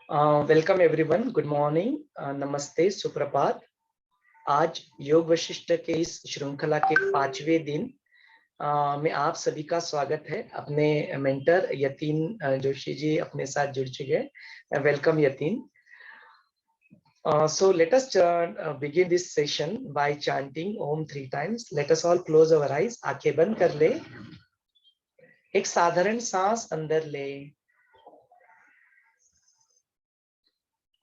Welcome everyone, good morning, नमस्ते, सुप्रभात। आज योग वशिष्ठ के इस श्रृंखला के 5वें दिन में आप सभी का स्वागत है। अपने मेंटर यतीन जोशी जी अपने साथ जुड़ चुके हैं। Welcome Yatin. So let us begin this session by chanting Om 3 times. Let us all close our eyes. आंखें बंद कर ले। एक साधारण सांस अंदर ले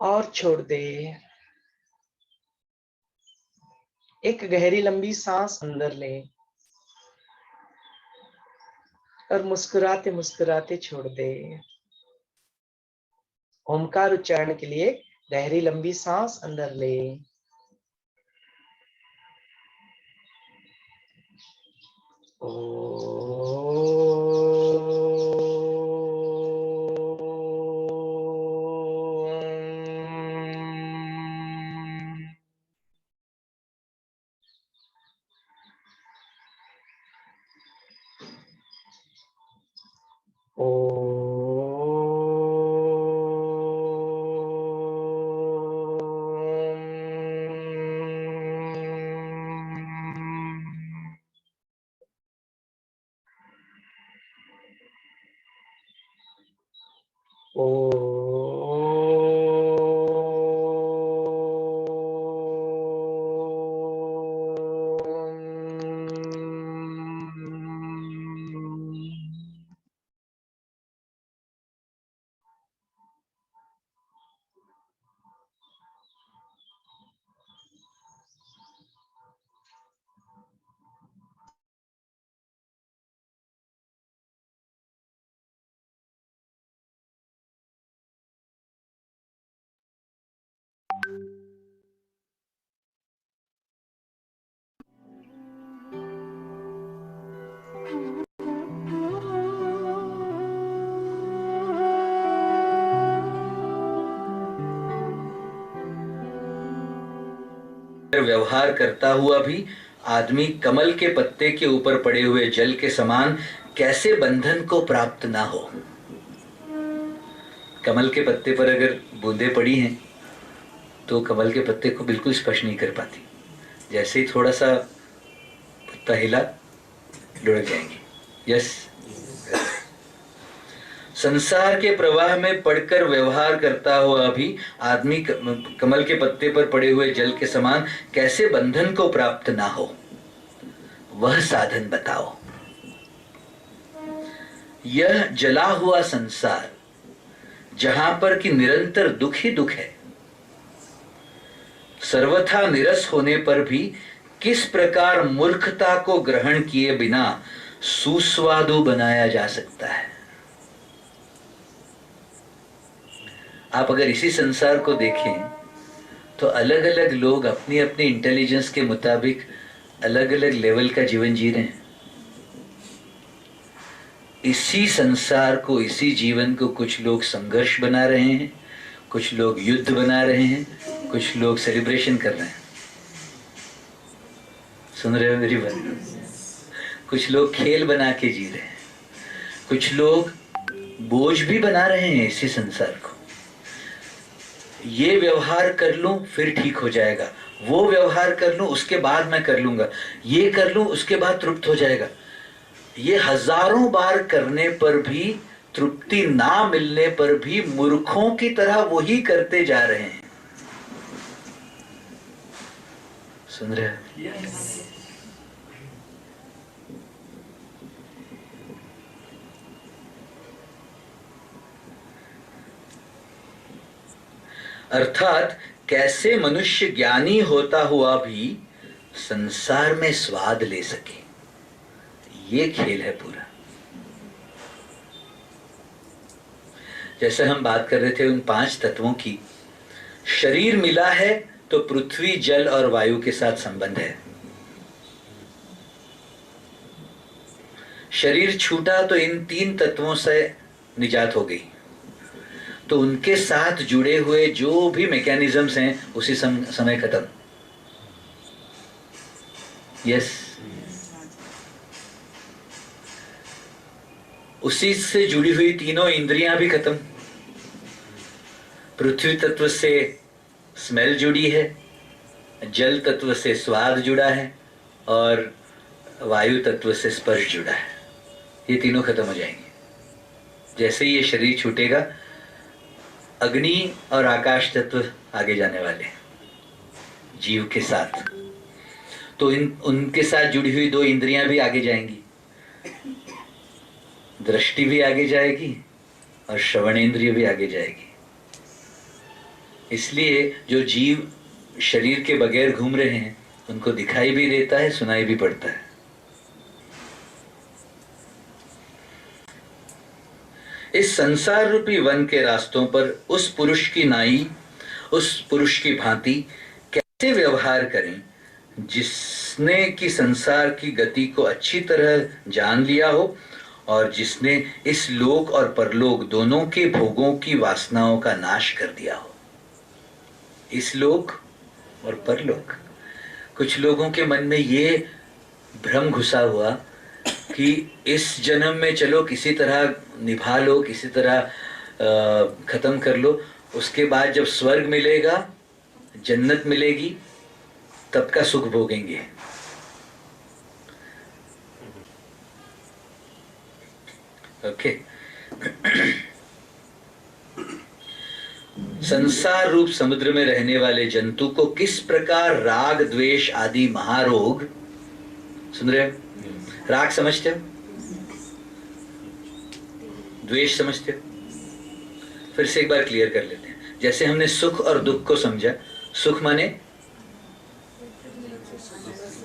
और छोड़ दे। एक गहरी लंबी सांस अंदर ले और मुस्कुराते मुस्कुराते छोड़ दे। ओमकार उच्चारण के लिए गहरी लंबी सांस अंदर ले व्यवहार करता हुआ भी आदमी कमल के पत्ते के ऊपर पड़े हुए जल के समान कैसे बंधन को प्राप्त ना हो। कमल के पत्ते पर अगर बूंदें पड़ी हैं तो कमल के पत्ते को बिल्कुल स्पर्श नहीं कर पाती। जैसे ही थोड़ा सा पत्ता हिला लुढ़क जाएंगे। यस, संसार के प्रवाह में पड़कर व्यवहार करता हुआ भी आदमी कमल के पत्ते पर पड़े हुए जल के समान कैसे बंधन को प्राप्त ना हो, वह साधन बताओ। यह जला हुआ संसार जहां पर कि निरंतर दुख ही दुख है, सर्वथा निरस होने पर भी किस प्रकार मूर्खता को ग्रहण किए बिना सुस्वादु बनाया जा सकता है। आप अगर इसी संसार को देखें तो अलग अलग लोग अपनी अपनी इंटेलिजेंस के मुताबिक अलग अलग लेवल का जीवन जी रहे हैं। इसी संसार को, इसी जीवन को कुछ लोग संघर्ष बना रहे हैं, कुछ लोग युद्ध बना रहे हैं, कुछ लोग सेलिब्रेशन कर रहे हैं। सुन रहे हो मेरी बात? कुछ लोग खेल बना के जी रहे हैं, कुछ लोग बोझ भी बना रहे हैं इसी संसार को। ये व्यवहार कर लूं फिर ठीक हो जाएगा, वो व्यवहार कर लूं उसके बाद मैं कर लूंगा, ये कर लूं उसके बाद तृप्त हो जाएगा। ये हजारों बार करने पर भी, तृप्ति ना मिलने पर भी मूर्खों की तरह वही करते जा रहे हैं। सुन रहे हैं? अर्थात कैसे मनुष्य ज्ञानी होता हुआ भी संसार में स्वाद ले सके, ये खेल है पूरा। जैसे हम बात कर रहे थे उन 5 तत्वों की, शरीर मिला है तो पृथ्वी, जल और वायु के साथ संबंध है। शरीर छूटा तो इन 3 तत्वों से निजात हो गई। तो उनके साथ जुड़े हुए जो भी मैकेनिज्म्स हैं उसी समय खत्म। यस, उसी से जुड़ी हुई तीनों इंद्रियां भी खत्म। पृथ्वी तत्व से स्मेल जुड़ी है, जल तत्व से स्वाद जुड़ा है और वायु तत्व से स्पर्श जुड़ा है। ये तीनों खत्म हो जाएंगे। जैसे ही ये शरीर छूटेगा, अग्नि और आकाश तत्व आगे जाने वाले हैं जीव के साथ। तो उनके साथ जुड़ी हुई 2 इंद्रियां भी आगे जाएंगी, दृष्टि भी आगे जाएगी और श्रवणेंद्रिय भी आगे जाएगी। इसलिए जो जीव शरीर के बगैर घूम रहे हैं उनको दिखाई भी देता है, सुनाई भी पड़ता है। इस संसार रूपी वन के रास्तों पर उस पुरुष की नाई, उस पुरुष की भांति कैसे व्यवहार करें जिसने कि संसार की गति को अच्छी तरह जान लिया हो और जिसने इस लोक और परलोक दोनों के भोगों की वासनाओं का नाश कर दिया हो। इस लोक और परलोक। कुछ लोगों के मन में ये भ्रम घुसा हुआ कि इस जन्म में चलो किसी तरह निभा लो, किसी तरह खत्म कर लो, उसके बाद जब स्वर्ग मिलेगा, जन्नत मिलेगी, तब का सुख भोगेंगे। ओके। संसार रूप समुद्र में रहने वाले जंतु को किस प्रकार राग, द्वेष आदि महारोग, सुन रहे हो? राग समझते हो? द्वेष समझते हो? फिर से एक बार क्लियर कर लेते हैं। जैसे हमने सुख और दुख को समझा, सुख माने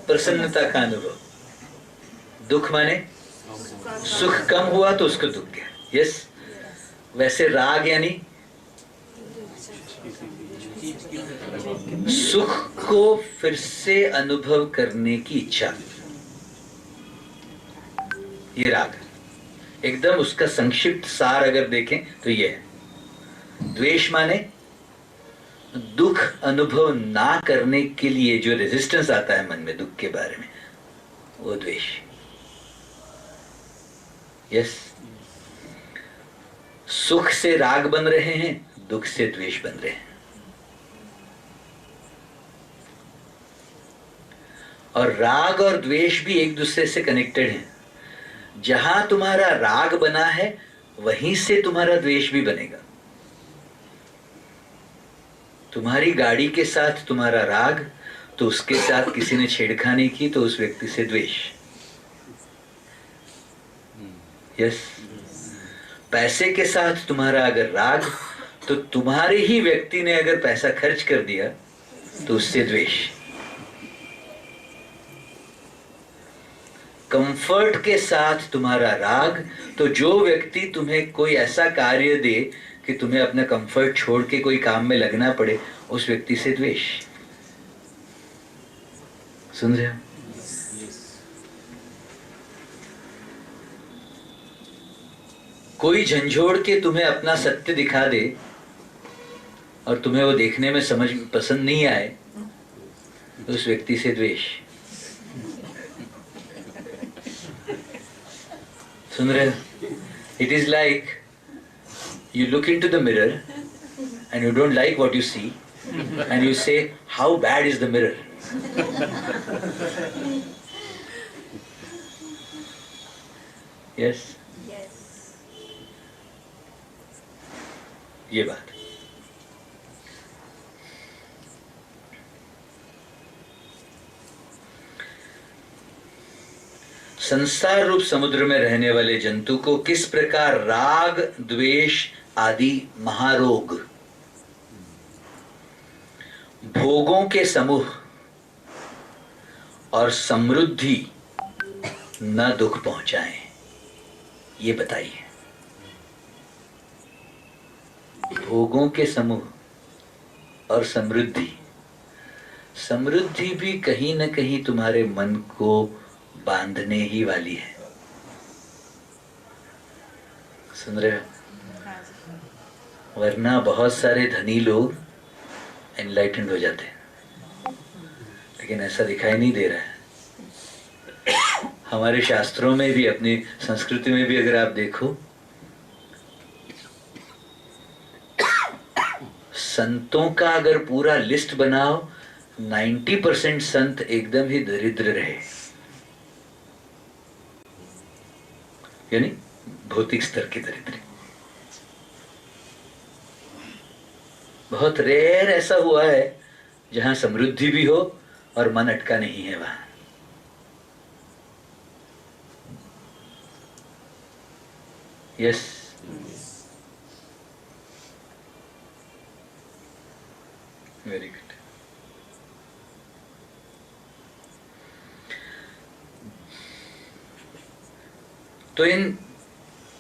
प्रसन्नता का अनुभव, दुख माने सुख कम हुआ तो उसको दुख गया। यस, वैसे राग यानी सुख को फिर से अनुभव करने की इच्छा, ये राग। एकदम उसका संक्षिप्त सार अगर देखें तो ये है। द्वेष माने दुख अनुभव ना करने के लिए जो रेजिस्टेंस आता है मन में दुख के बारे में, वो द्वेष। यस, सुख से राग बन रहे हैं, दुख से द्वेष बन रहे हैं। और राग और द्वेष भी एक दूसरे से कनेक्टेड हैं। जहां तुम्हारा राग बना है वहीं से तुम्हारा द्वेष भी बनेगा। तुम्हारी गाड़ी के साथ तुम्हारा राग, तो उसके साथ किसी ने छेड़खानी की तो उस व्यक्ति से द्वेष। यस, पैसे के साथ तुम्हारा अगर राग, तो तुम्हारे ही व्यक्ति ने अगर पैसा खर्च कर दिया तो उससे द्वेष। कंफर्ट के साथ तुम्हारा राग, तो जो व्यक्ति तुम्हें कोई ऐसा कार्य दे कि तुम्हें अपना कंफर्ट छोड़ के कोई काम में लगना पड़े, उस व्यक्ति से द्वेष। सुन रहे हो? कोई झंझोड़ के तुम्हें अपना सत्य दिखा दे और तुम्हें वो देखने में समझ पसंद नहीं आए, तो उस व्यक्ति से द्वेष। सुन रहे हो? It is like you look into the mirror and you don't like what you see and you say, how bad is the mirror? Yes? ये बात। संसार रूप समुद्र में रहने वाले जंतु को किस प्रकार राग, द्वेष आदि महारोग, भोगों के समूह और समृद्धि न दुख पहुंचाएं, ये बताइए। भोगों के समूह और समृद्धि, समृद्धि भी कहीं न कहीं तुम्हारे मन को बांधने ही वाली है। सुन रहे हो? वरना बहुत सारे धनी लोग एनलाइटेंड हो जाते हैं, लेकिन ऐसा दिखाई नहीं दे रहा है। हमारे शास्त्रों में भी, अपनी संस्कृति में भी अगर आप देखो, संतों का अगर पूरा लिस्ट बनाओ, 90% संत एकदम ही दरिद्र रहे, यानी भौतिक स्तर के दरिद्र। बहुत रेयर ऐसा हुआ है जहां समृद्धि भी हो और मन अटका नहीं है वहां। Yes, very good. तो इन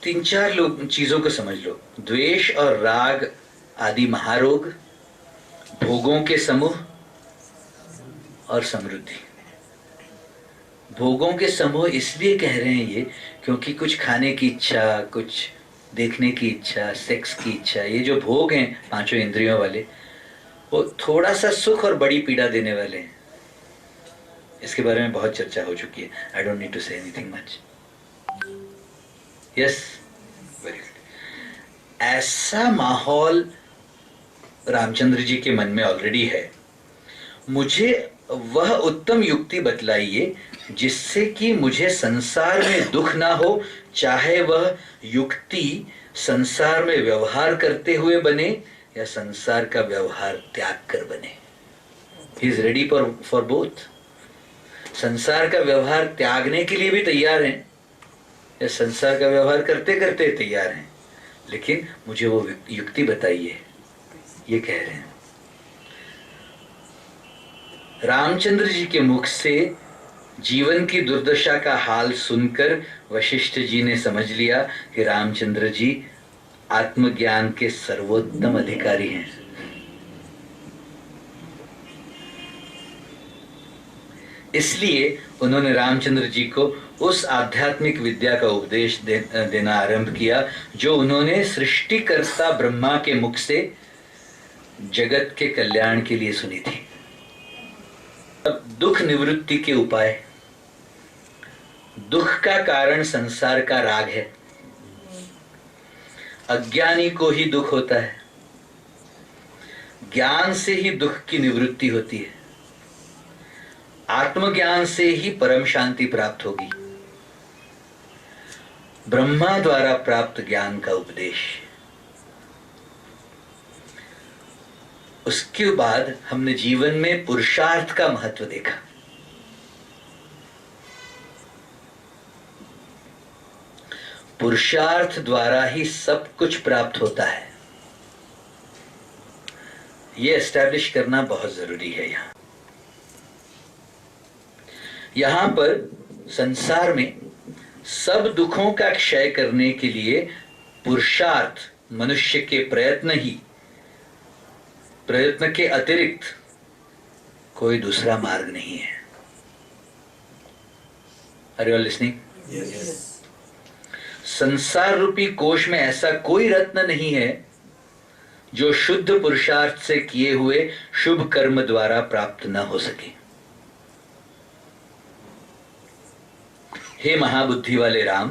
3-4 चीजों को समझ लो। द्वेष और राग आदि महारोग, भोगों के समूह और समृद्धि। भोगों के समूह इसलिए कह रहे हैं ये, क्योंकि कुछ खाने की इच्छा, कुछ देखने की इच्छा, सेक्स की इच्छा, ये जो भोग हैं 5 इंद्रियों वाले, वो थोड़ा सा सुख और बड़ी पीड़ा देने वाले हैं। इसके बारे में बहुत चर्चा हो चुकी है। I don't need to say anything much. Yes, very good. ऐसा माहौल रामचंद्र जी के मन में ऑलरेडी है। मुझे वह उत्तम युक्ति बतलाइए जिससे कि मुझे संसार में दुख ना हो, चाहे वह युक्ति संसार में व्यवहार करते हुए बने या संसार का व्यवहार त्याग कर बने। He is ready for both. संसार का व्यवहार त्यागने के लिए भी तैयार हैं या संसार का व्यवहार करते करते तैयार हैं, लेकिन मुझे वो युक्ति बताइए, ये कह रहे हैं। रामचंद्र जी के मुख से जीवन की दुर्दशा का हाल सुनकर वशिष्ठ जी ने समझ लिया कि रामचंद्र जी आत्मज्ञान के सर्वोत्तम अधिकारी हैं। इसलिए उन्होंने रामचंद्र जी को उस आध्यात्मिक विद्या का उपदेश देना आरंभ किया जो उन्होंने सृष्टिकर्ता ब्रह्मा के मुख से जगत के कल्याण के लिए सुनी थी। अब दुख निवृत्ति के उपाय। दुख का कारण संसार का राग है। अज्ञानी को ही दुख होता है। ज्ञान से ही दुख की निवृत्ति होती है। आत्मज्ञान से ही परम शांति प्राप्त होगी। ब्रह्मा द्वारा प्राप्त ज्ञान का उपदेश। उसके बाद हमने जीवन में पुरुषार्थ का महत्व देखा। पुरुषार्थ द्वारा ही सब कुछ प्राप्त होता है, यह एस्टैब्लिश करना बहुत जरूरी है। यहां पर संसार में सब दुखों का क्षय करने के लिए पुरुषार्थ, मनुष्य के प्रयत्न के अतिरिक्त कोई दूसरा मार्ग नहीं है। Are you listening? Yes. संसार रूपी कोश में ऐसा कोई रत्न नहीं है जो शुद्ध पुरुषार्थ से किए हुए शुभ कर्म द्वारा प्राप्त न हो सके। हे महाबुद्धि वाले राम,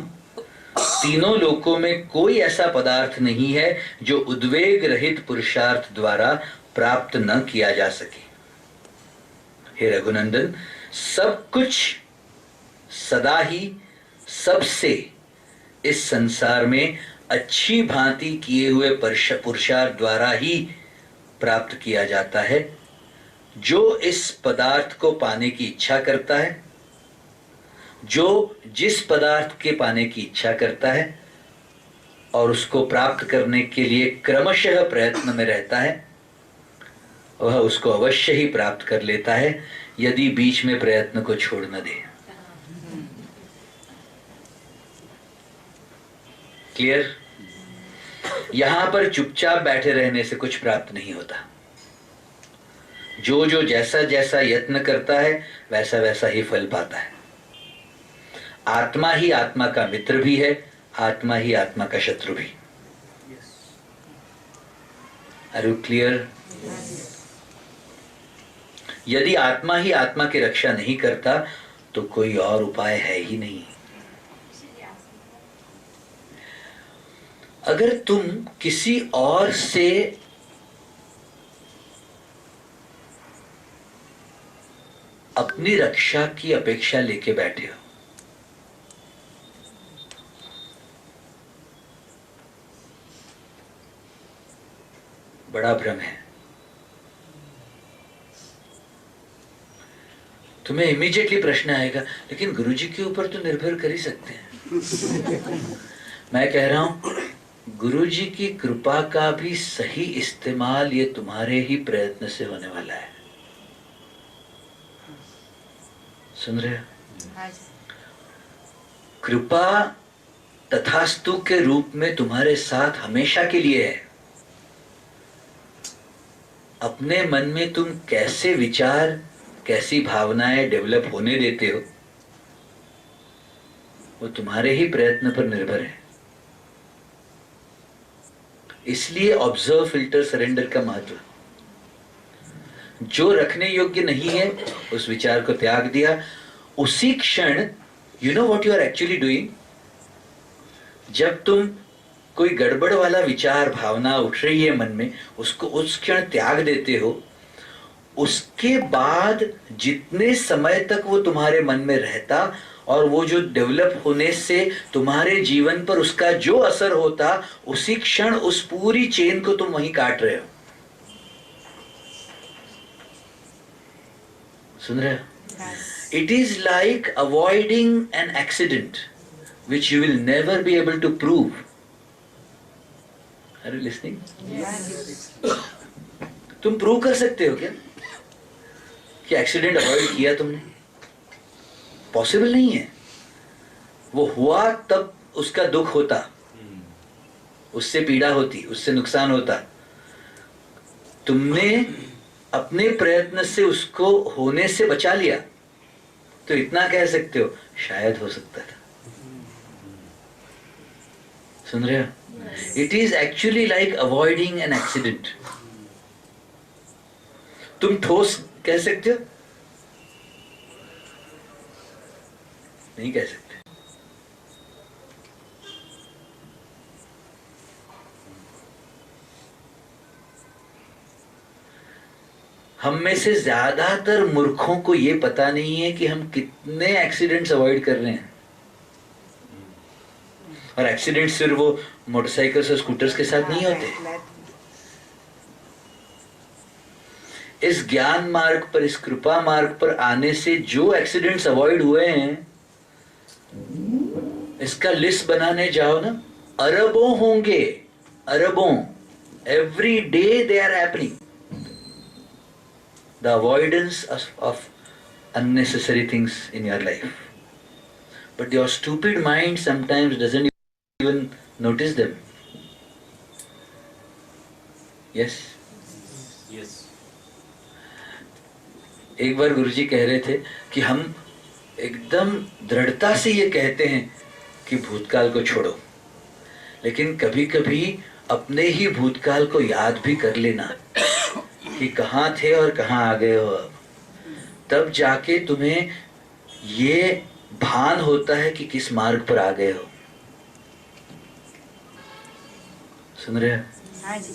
तीनों लोकों में कोई ऐसा पदार्थ नहीं है जो उद्वेग रहित पुरुषार्थ द्वारा प्राप्त न किया जा सके। हे रघुनंदन, सब कुछ सदा ही सबसे इस संसार में अच्छी भांति किए हुए पुरुषार्थ द्वारा ही प्राप्त किया जाता है। जो इस पदार्थ को पाने की इच्छा करता है, जो जिस पदार्थ के पाने की इच्छा करता है और उसको प्राप्त करने के लिए क्रमशः प्रयत्न में रहता है, वह उसको अवश्य ही प्राप्त कर लेता है, यदि बीच में प्रयत्न को छोड़ न दे। क्लियर? यहां पर चुपचाप बैठे रहने से कुछ प्राप्त नहीं होता। जो जो जैसा जैसा यत्न करता है वैसा वैसा ही फल पाता है। आत्मा ही आत्मा का मित्र भी है, आत्मा ही आत्मा का शत्रु भी। Are you clear? यदि आत्मा ही आत्मा की रक्षा नहीं करता तो कोई और उपाय है ही नहीं। अगर तुम किसी और से अपनी रक्षा की अपेक्षा लेके बैठे हो। बड़ा भ्रम है। तुम्हें इमीडिएटली प्रश्न आएगा, लेकिन गुरुजी के ऊपर तो निर्भर कर ही सकते हैं। मैं कह रहा हूं, गुरुजी की कृपा का भी सही इस्तेमाल ये तुम्हारे ही प्रयत्न से होने वाला है। सुन रहे हो? कृपा तथास्तु के रूप में तुम्हारे साथ हमेशा के लिए है। अपने मन में तुम कैसे विचार, कैसी भावनाएं डेवलप होने देते हो, वो तुम्हारे ही प्रयत्न पर निर्भर है। इसलिए ऑब्जर्व, फिल्टर, सरेंडर का महत्व। जो रखने योग्य नहीं है उस विचार को त्याग दिया। उसी क्षण, you know what you are actually doing, जब तुम कोई गड़बड़ वाला विचार, भावना उठ रही है मन में, उसको उस क्षण त्याग देते हो, उसके बाद जितने समय तक वो तुम्हारे मन में रहता और वो जो डेवलप होने से तुम्हारे जीवन पर उसका जो असर होता, उसी क्षण उस पूरी चेन को तुम वहीं काट रहे हो। सुन रहे हो? It is like avoiding an accident which you will never be able to prove. Are you listening? Yes. तुम प्रूव कर सकते हो क्या कि एक्सीडेंट अवॉइड किया तुमने? पॉसिबल नहीं है। वो हुआ तब उसका दुख होता, उससे पीड़ा होती, उससे नुकसान होता। तुमने अपने प्रयत्न से उसको होने से बचा लिया, तो इतना कह सकते हो शायद हो सकता था। सुन रहे हो? It is actually like avoiding an accident. तुम ठोस कह सकते हो? नहीं कह सकते। हम में से ज्यादातर मूर्खों को यह पता नहीं है कि हम कितने एक्सीडेंट्स अवॉइड कर रहे हैं। और एक्सीडेंट सिर्फ वो मोटरसाइकिल्स और स्कूटर्स के साथ नहीं होते। इस ज्ञान मार्ग पर, इस कृपा मार्ग पर आने से जो एक्सीडेंट्स अवॉइड हुए हैं, इसका लिस्ट बनाने जाओ ना, अरबों होंगे, अरबों। Every day they are happening. The avoidance of unnecessary things in your life, but your stupid mind sometimes doesn't even notice them. Yes. Yes. एक बार गुरुजी कह रहे थे कि हम एकदम दृढ़ता से ये कहते हैं कि भूतकाल को छोड़ो, लेकिन कभी कभी अपने ही भूतकाल को याद भी कर लेना कि कहाँ थे और कहाँ आ गए हो अब। तब जाके तुम्हें ये भान होता है कि किस मार्ग पर आ गए हो। सुन रहे हो? हाँ जी।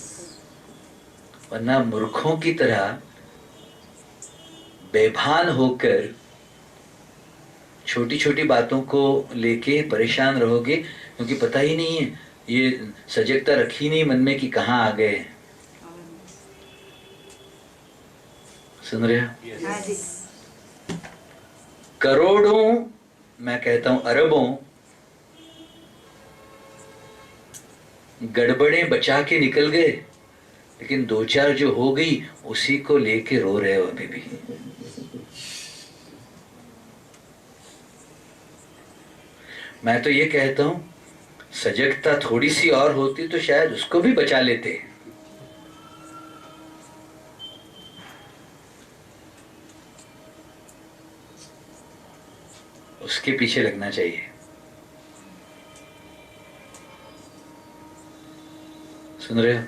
वरना मूर्खों की तरह बेभान होकर छोटी छोटी बातों को लेके परेशान रहोगे, क्योंकि पता ही नहीं है, ये सजगता रखी नहीं मन में कि कहाँ आ गए। सुन रहे हो? करोड़ों, मैं कहता हूं अरबों गड़बड़ें बचा के निकल गए, लेकिन दो चार जो हो गई उसी को लेके रो रहे हो अभी भी। मैं तो ये कहता हूं, सजगता थोड़ी सी और होती तो शायद उसको भी बचा लेते। उसके पीछे लगना चाहिए। सुन रहे हो?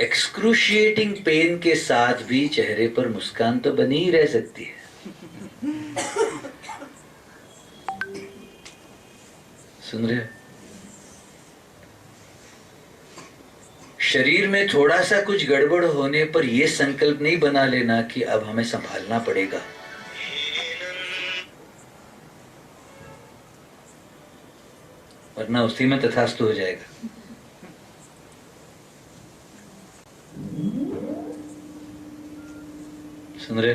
एक्सक्रूशिएटिंग पेन के साथ भी चेहरे पर मुस्कान तो बनी ही रह सकती है। सुन रहे हो? शरीर में थोड़ा सा कुछ गड़बड़ होने पर यह संकल्प नहीं बना लेना कि अब हमें संभालना पड़ेगा। वरना उसी में तथास्तु हो जाएगा। सुन रहे?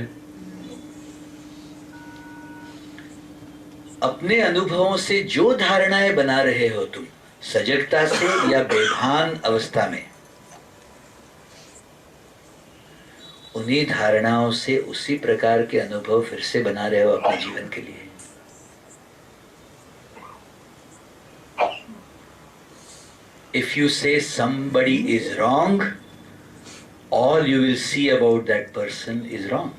अपने अनुभवों से जो धारणाएं बना रहे हो तुम, सजगता से या बेभान अवस्था में, उन्हीं धारणाओं से उसी प्रकार के अनुभव फिर से बना रहे हो अपने जीवन के लिए। If you say somebody is wrong, all you will see about that person is wrong.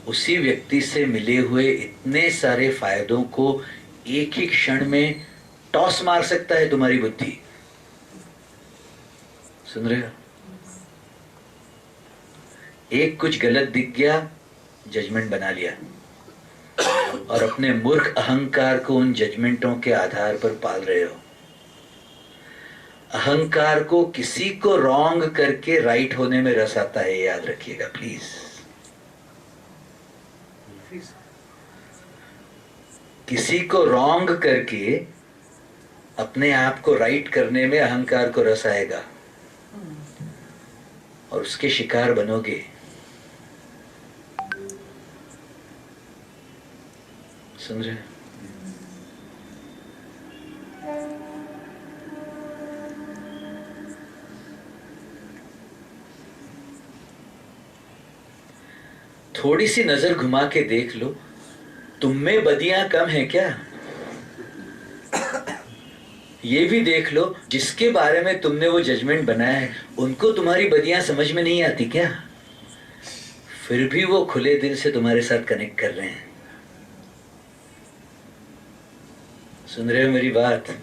उसी व्यक्ति से मिले हुए इतने सारे फायदों को एक ही क्षण में टॉस मार सकता है तुम्हारी बुद्धि। सुन रहे हो? एक कुछ गलत दिख गया, जजमेंट बना लिया, और अपने मूर्ख अहंकार को उन जजमेंटों के आधार पर पाल रहे हो। अहंकार को किसी को रॉन्ग करके राइट होने में रस आता है, याद रखिएगा प्लीज। किसी को रॉन्ग करके अपने आप को राइट करने में अहंकार को रस आएगा और उसके शिकार बनोगे। सुन रहे हैं? थोड़ी सी नजर घुमा के देख लो, तुम में बदियां कम है क्या? ये भी देख लो, जिसके बारे में तुमने वो जजमेंट बनाया है, उनको तुम्हारी बदियां समझ में नहीं आती क्या? फिर भी वो खुले दिल से तुम्हारे साथ कनेक्ट कर रहे हैं। सुन रहे हो मेरी बात?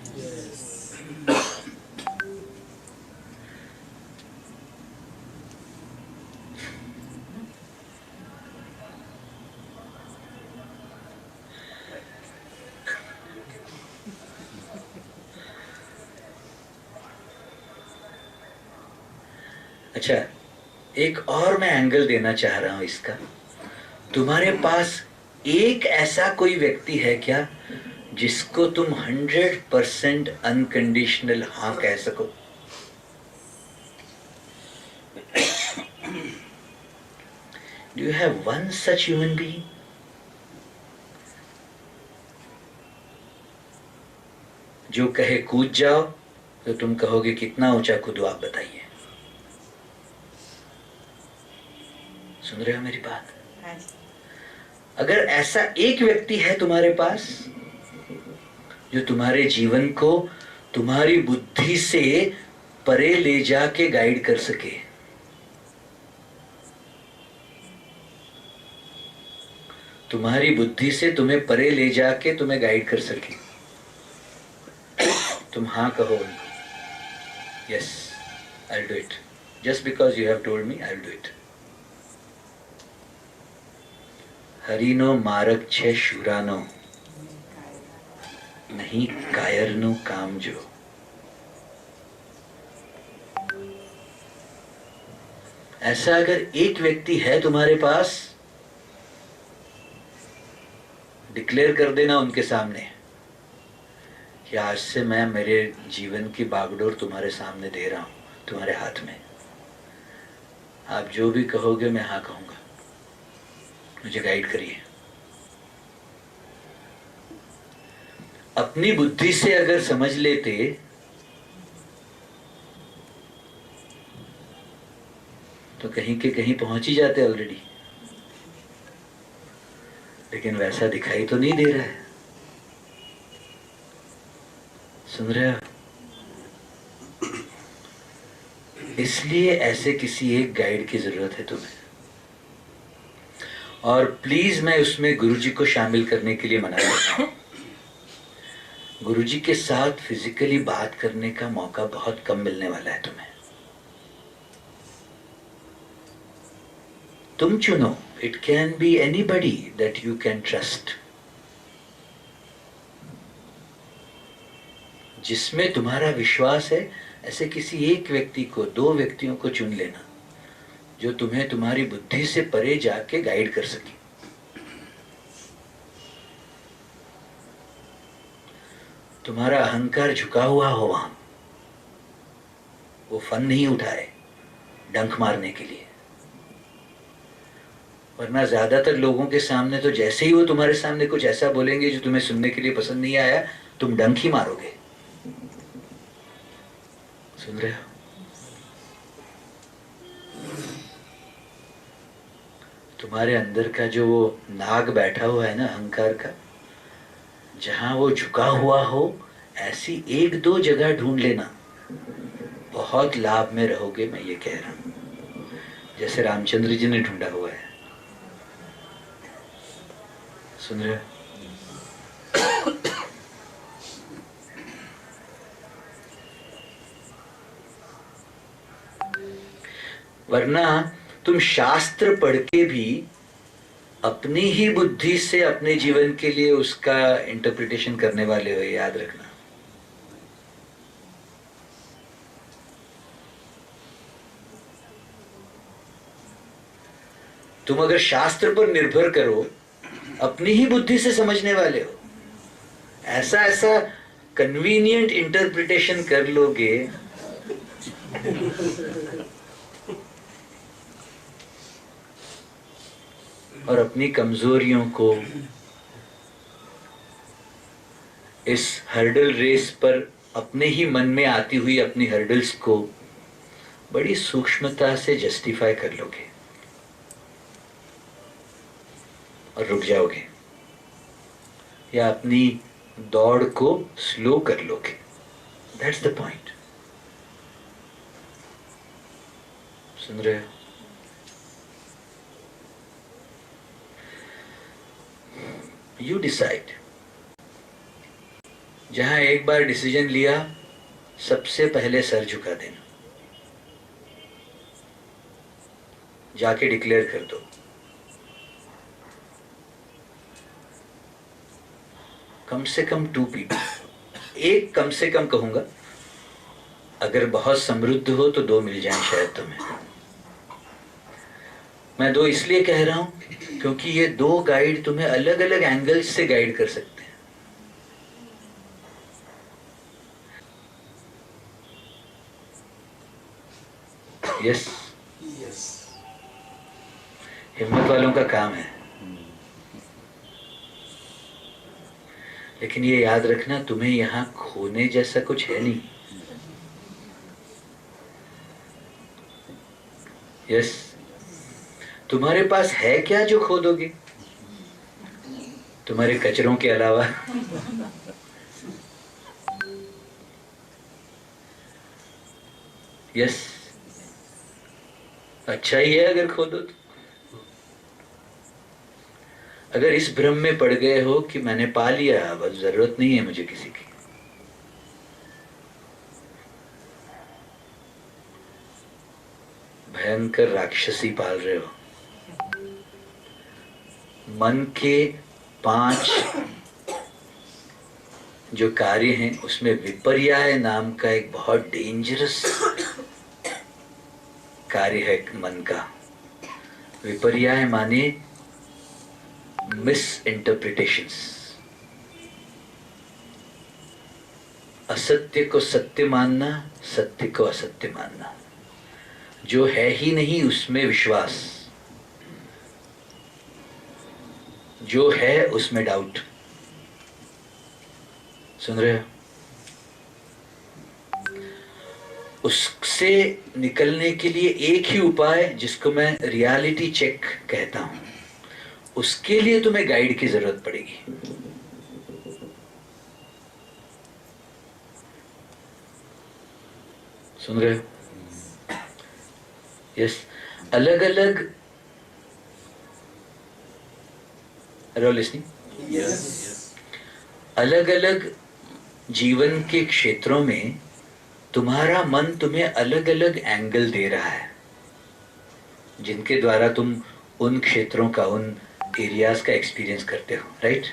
अच्छा, एक और मैं एंगल देना चाह रहा हूं इसका। तुम्हारे पास एक ऐसा कोई व्यक्ति है क्या जिसको तुम 100% अनकंडीशनल हाँ कह सको? Do you have one such human being? जो कहे कूद जाओ तो तुम कहोगे कितना ऊंचा कूदो, आप बताइए। सुन रहे हो मेरी बात? अगर ऐसा एक व्यक्ति है तुम्हारे पास जो तुम्हारे जीवन को तुम्हारी बुद्धि से परे ले जाके गाइड कर सके, तुम्हारी बुद्धि से तुम्हें परे ले जाके तुम्हें गाइड कर सके, तुम हाँ कहो उनको। Yes, I will do it. Just because you have told me, I will do it. हरिनो मारक छे शूरानो, नहीं कायरनु काम जो। ऐसा अगर एक व्यक्ति है तुम्हारे पास, डिक्लेयर कर देना उनके सामने कि आज से मैं मेरे जीवन की बागडोर तुम्हारे सामने दे रहा हूं, तुम्हारे हाथ में। आप जो भी कहोगे मैं हाँ कहूंगा, मुझे गाइड करिए। अपनी बुद्धि से अगर समझ लेते तो कहीं के कहीं पहुंच ही जाते ऑलरेडी, लेकिन वैसा दिखाई तो नहीं दे रहा है। सुन रहे हो? इसलिए ऐसे किसी एक गाइड की जरूरत है तुम्हें। और प्लीज मैं उसमें गुरुजी को शामिल करने के लिए मना करता हूं। गुरुजी के साथ फिजिकली बात करने का मौका बहुत कम मिलने वाला है तुम्हें। तुम चुनो, it can B anybody that you can trust. जिसमें तुम्हारा विश्वास है, ऐसे किसी एक व्यक्ति को, दो व्यक्तियों को चुन लेना जो तुम्हें तुम्हारी बुद्धि से परे जाके गाइड कर सके। तुम्हारा अहंकार झुका हुआ हो वहां, वो फन नहीं उठाए डंक मारने के लिए। वरना ज्यादातर लोगों के सामने तो जैसे ही वो तुम्हारे सामने कुछ ऐसा बोलेंगे जो तुम्हें सुनने के लिए पसंद नहीं आया, तुम डंक ही मारोगे। सुन रहे हो? तुम्हारे अंदर का जो वो नाग बैठा हुआ है ना, अहंकार का, जहां वो झुका हुआ हो, ऐसी एक दो जगह ढूंढ लेना, बहुत लाभ में रहोगे। मैं ये कह रहा हूं, जैसे रामचंद्र जी ने ढूंढा हुआ है। सुन रहे हो? वरना तुम शास्त्र पढ़ के भी अपनी ही बुद्धि से अपने जीवन के लिए उसका इंटरप्रिटेशन करने वाले हो, याद रखना। तुम अगर शास्त्र पर निर्भर करो, अपनी ही बुद्धि से समझने वाले हो, ऐसा ऐसा कन्वीनियंट इंटरप्रिटेशन कर लोगे, और अपनी कमजोरियों को इस हर्डल रेस पर, अपने ही मन में आती हुई अपनी हर्डल्स को बड़ी सूक्ष्मता से जस्टिफाई कर लोगे और रुक जाओगे, या अपनी दौड़ को स्लो कर लोगे। That's the point. सुन रहे हो? You decide. जहां एक बार डिसीजन लिया, सबसे पहले सर झुका देना, जाके डिक्लेयर कर दो। कम से कम 2 पीपल, एक कम से कम कहूंगा, अगर बहुत समृद्ध हो तो 2 मिल जाएं शायद तुम्हें। मैं 2 इसलिए कह रहा हूं क्योंकि ये 2 गाइड तुम्हें अलग अलग एंगल्स से गाइड कर सकते हैं। यस, हिम्मत वालों का काम है। लेकिन ये याद रखना, तुम्हें यहां खोने जैसा कुछ है नहीं। यस, तुम्हारे पास है क्या जो खो दोगे? तुम्हारे कचरों के अलावा यस, अच्छा ही है अगर खो दो तो। अगर इस भ्रम में पड़ गए हो कि मैंने पा लिया, बस जरूरत नहीं है मुझे किसी की, भयंकर राक्षसी पाल रहे हो। मन के 5 जो कार्य हैं, उसमें विपर्याय नाम का एक बहुत डेंजरस कार्य है मन का। विपर्याय माने मिस इंटरप्रिटेशंस, असत्य को सत्य मानना, सत्य को असत्य मानना, जो है ही नहीं उसमें विश्वास, जो है उसमें डाउट। सुन रहे हो? उससे निकलने के लिए एक ही उपाय, जिसको मैं रियलिटी चेक कहता हूं, उसके लिए तुम्हें गाइड की जरूरत पड़ेगी। सुन रहे हो? यस, अलग अलग, आर यू लिसनिंग? अलग अलग जीवन के क्षेत्रों में तुम्हारा मन तुम्हें अलग अलग एंगल दे रहा है, जिनके द्वारा तुम उन क्षेत्रों का, उन एरियाज का एक्सपीरियंस करते हो, राइट?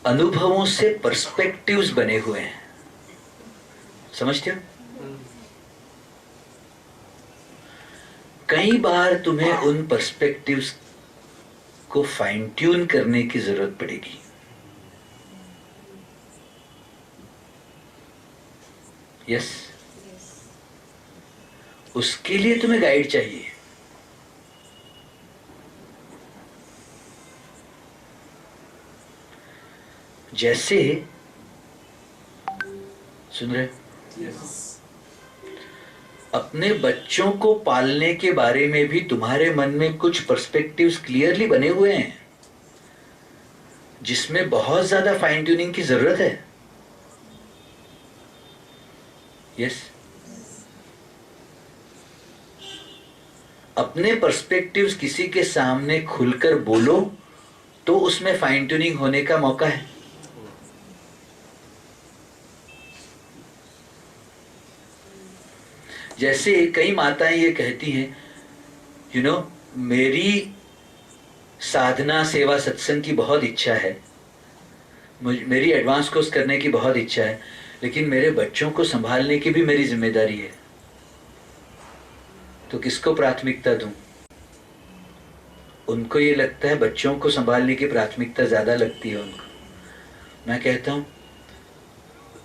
अनुभवों से पर्सपेक्टिव्स बने हुए हैं। समझते हो? कई बार तुम्हें उन पर्सपेक्टिव्स को फाइन ट्यून करने की जरूरत पड़ेगी। यस, उसके लिए तुम्हें गाइड चाहिए। जैसे, सुन रहे? अपने बच्चों को पालने के बारे में भी तुम्हारे मन में कुछ पर्सपेक्टिव्स क्लियरली बने हुए हैं, जिसमें बहुत ज्यादा फाइन ट्यूनिंग की जरूरत है। यस, अपने पर्सपेक्टिव्स किसी के सामने खुलकर बोलो तो उसमें फाइन ट्यूनिंग होने का मौका है। जैसे कई माताएं ये कहती हैं, यू नो, मेरी साधना सेवा सत्संग की बहुत इच्छा है, मेरी एडवांस कोर्स करने की बहुत इच्छा है, लेकिन मेरे बच्चों को संभालने की भी मेरी जिम्मेदारी है, तो किसको प्राथमिकता दूं? उनको ये लगता है बच्चों को संभालने की प्राथमिकता ज्यादा लगती है उनको। मैं कहता हूं,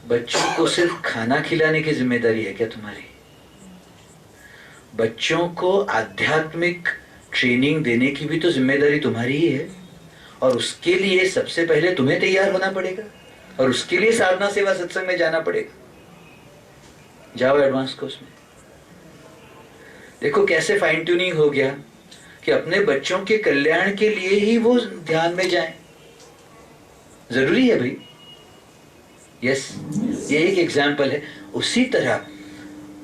बच्चों को सिर्फ खाना खिलाने की जिम्मेदारी है क्या तुम्हारी? बच्चों को आध्यात्मिक ट्रेनिंग देने की भी तो जिम्मेदारी तुम्हारी ही है, और उसके लिए सबसे पहले तुम्हें तैयार होना पड़ेगा, और उसके लिए साधना सेवा सत्संग में जाना पड़ेगा। जाओ एडवांस कोर्स में। देखो कैसे फाइन ट्यूनिंग हो गया कि अपने बच्चों के कल्याण के लिए ही वो ध्यान में जाएं। जरूरी है भाई। यस, ये एक एग्जाम्पल है। उसी तरह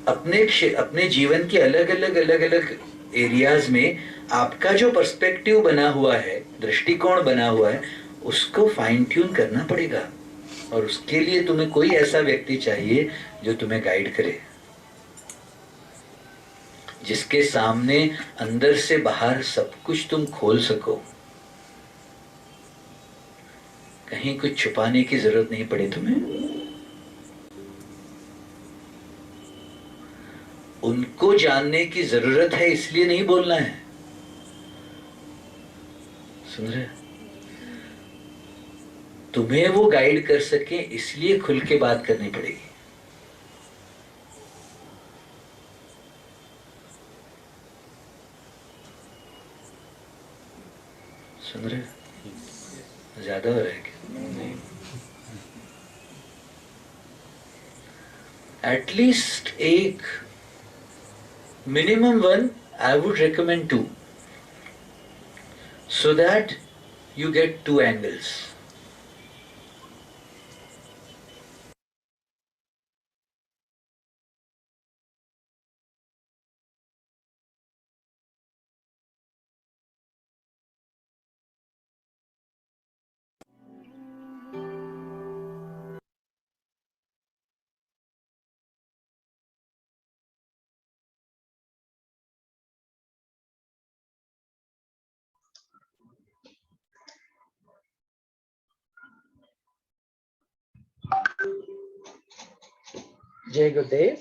अपने जीवन के अलग अलग एरियाज में आपका जो पर्सपेक्टिव बना हुआ है, दृष्टिकोण बना हुआ है, उसको फाइन ट्यून करना पड़ेगा, और उसके लिए तुम्हें कोई ऐसा व्यक्ति चाहिए जो तुम्हें गाइड करे, जिसके सामने अंदर से बाहर सब कुछ तुम खोल सको, कहीं कुछ छुपाने की जरूरत नहीं पड़े तुम्हें। उनको जानने की जरूरत है इसलिए नहीं बोलना है। सुन रहे? तुम्हें वो गाइड कर सके इसलिए खुल के बात करनी पड़ेगी। सुन रहे? ज्यादा हो रहा है क्या? एटलीस्ट एक, minimum one, I would recommend to, so that you get two angles. जय गुरुदेव।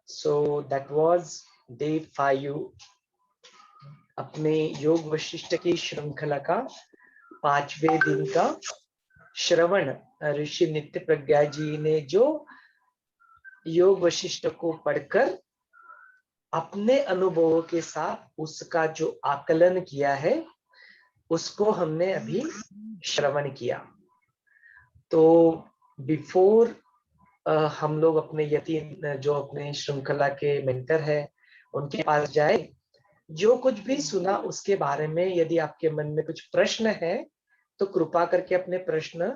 सो दैट वाज डे 5 अपने योग वशिष्ठ की श्रृंखला का 5वें दिन का श्रवण। ऋषि नित्य प्रज्ञा जी ने जो योग वशिष्ठ को पढ़कर अपने अनुभवों के साथ उसका जो आकलन किया है, उसको हमने अभी श्रवण किया। तो बिफोर हम लोग अपने यतीन जो अपने श्रृंखला के मेंटर है उनके पास जाए, जो कुछ भी सुना उसके बारे में यदि आपके मन में कुछ प्रश्न है तो कृपा करके अपने प्रश्न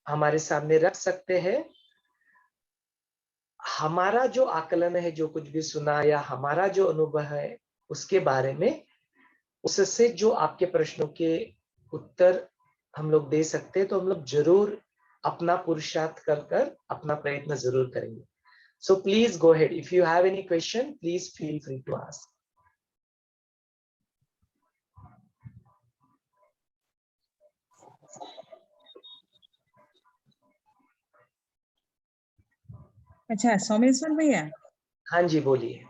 हमारे सामने रख सकते हैं। हमारा जो आकलन है, जो कुछ भी सुना या हमारा जो अनुभव है उसके बारे में, उससे जो आपके प्रश्नों के उत्तर हम लोग दे सकते हैं, तो हम लोग जरूर अपना पुरुषार्थ कर अपना प्रयत्न जरूर करेंगे। So please go ahead, if you have any question please feel free to ask. अच्छा, सोमेश्वर भैया, हाँ जी, बोलिए।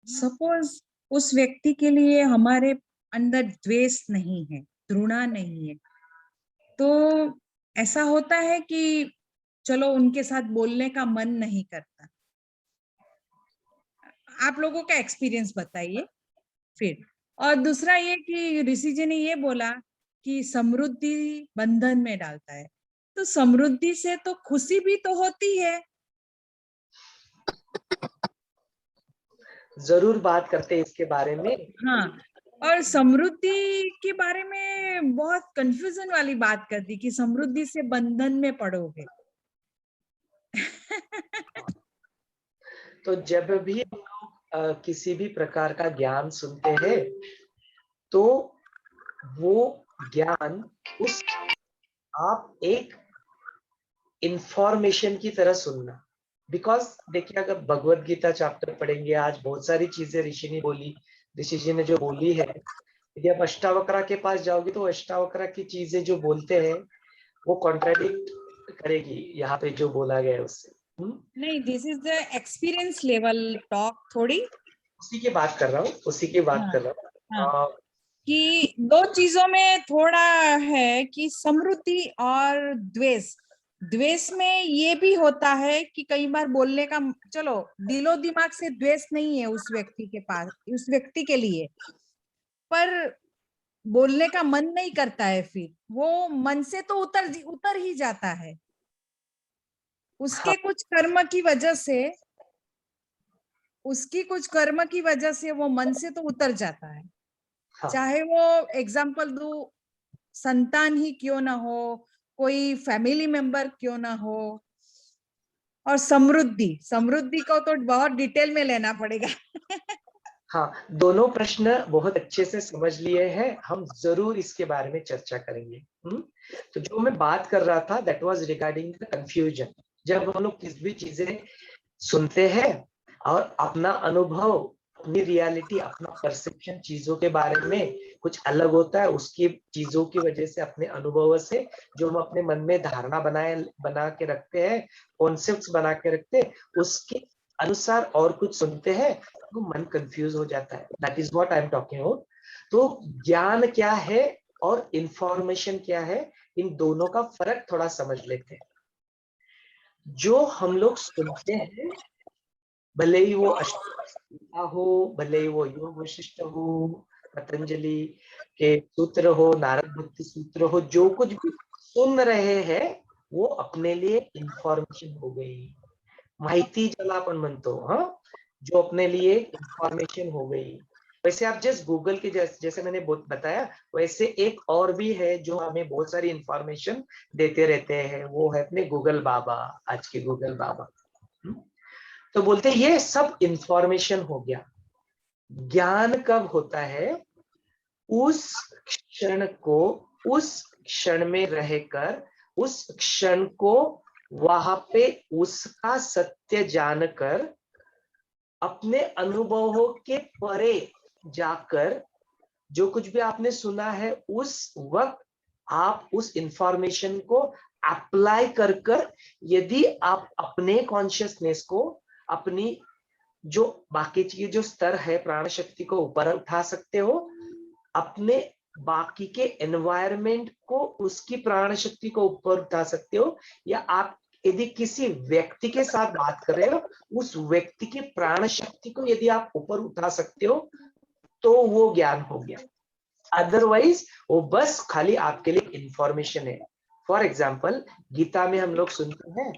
सपोज उस व्यक्ति के लिए हमारे अंदर द्वेष नहीं है, घृणा नहीं है, तो ऐसा होता है कि चलो उनके साथ बोलने का मन नहीं करता। आप लोगों का एक्सपीरियंस बताइए फिर। और दूसरा ये कि ऋषि जी ने ये बोला कि समृद्धि बंधन में डालता है, तो समृद्धि से तो खुशी भी तो होती है। जरूर बात करते हैं इसके बारे में। हाँ, और समृद्धि के बारे में बहुत कंफ्यूजन वाली बात कर दी कि समृद्धि से बंधन में पड़ोगे। तो जब भी हम लोग किसी भी प्रकार का ज्ञान सुनते हैं, तो वो ज्ञान उस आप एक इंफॉर्मेशन की तरह सुनना। बिकॉज देखिए, अगर भगवत गीता चैप्टर पढ़ेंगे, आज बहुत सारी चीजें ऋषि ने बोली, ऋषि जी ने जो बोली है, यदि आप अष्टावक्रा के पास जाओगे तो अष्टावक्रा की चीजें जो बोलते हैं वो कॉन्ट्राडिक्ट करेगी यहाँ पे जो बोला गया है उससे। नहीं, this is the experience level talk थोड़ी। उसी की बात कर रहा हूँ, उसी की बात हाँ, कर रहा हाँ, हूँ। कि दो चीजों में थोड़ा है कि समृद्धि और द्वेष। द्वेष में ये भी होता है कि कई बार बोलने का, चलो दिलो दिमाग से द्वेष नहीं है उस व्यक्ति के पास, उस व्यक्ति के लिए, पर बोलने का मन नहीं करता है, फिर वो मन से तो उतर ही जाता है उसके कुछ कर्म की वजह से। उसकी कुछ कर्म की वजह से वो मन से तो उतर जाता है। हाँ, चाहे वो एग्जाम्पल दो, संतान ही क्यों ना हो, कोई फैमिली मेंबर क्यों ना हो। और समृद्धि, समृद्धि को तो बहुत डिटेल में लेना पड़ेगा। हाँ, दोनों प्रश्न बहुत अच्छे से समझ लिए हैं, हम जरूर इसके बारे में चर्चा करेंगे। तो जो मैं बात कर रहा था, that was regarding the confusion. जब हम लोग किसी भी चीजें सुनते हैं और अपना अनुभव, अपनी रियलिटी, अपना परसेप्शन चीजों के बारे में कुछ अलग होता है, उसकी चीजों की वजह से, अपने अनुभव से जो हम अपने मन में धारणा बना के रखते हैं, कॉन्सेप्ट्स बना के रखते हैं, उसके अनुसार और कुछ सुनते हैं तो मन कंफ्यूज हो जाता है। That is what I am talking about. तो ज्ञान क्या है और इंफॉर्मेशन क्या है, इन दोनों का फर्क थोड़ा समझ लेते हैं। जो हम लोग सुनते हैं, भले ही वो अष्टावक्र हो, भले ही वो योग वशिष्ठ हो, पतंजलि के सूत्र हो, नारद भक्ति सूत्र हो, जो कुछ भी सुन रहे हैं वो अपने लिए इंफॉर्मेशन हो गई, माहिती ज्याला आपण म्हणतो। हाँ, जो अपने लिए इंफॉर्मेशन हो गई। वैसे आप जस्ट गूगल के जैसे मैंने बताया, वैसे एक और भी है जो हमें बहुत सारी इंफॉर्मेशन देते रहते हैं, वो है अपने गूगल बाबा, आज के गूगल बाबा। तो बोलते हैं ये सब इंफॉर्मेशन हो गया। ज्ञान कब होता है? उस क्षण को, उस क्षण में रहकर, उस क्षण को वहां पे उसका सत्य जानकर, अपने अनुभवों के परे जाकर, जो कुछ भी आपने सुना है उस वक्त आप उस इंफॉर्मेशन को अप्लाई कर कर, यदि आप अपने कॉन्शियसनेस को, अपनी जो बाकी चीज जो स्तर है प्राण शक्ति को ऊपर उठा सकते हो, अपने बाकी के एनवायरमेंट को, उसकी प्राण शक्ति को ऊपर उठा सकते हो, या आप यदि किसी व्यक्ति के साथ बात कर रहे हो, उस व्यक्ति की प्राण शक्ति को यदि आप ऊपर उठा सकते हो, तो वो ज्ञान हो गया। अदरवाइज वो बस खाली आपके लिए इंफॉर्मेशन है। फॉर एग्जाम्पल, गीता में हम लोग सुनते हैं,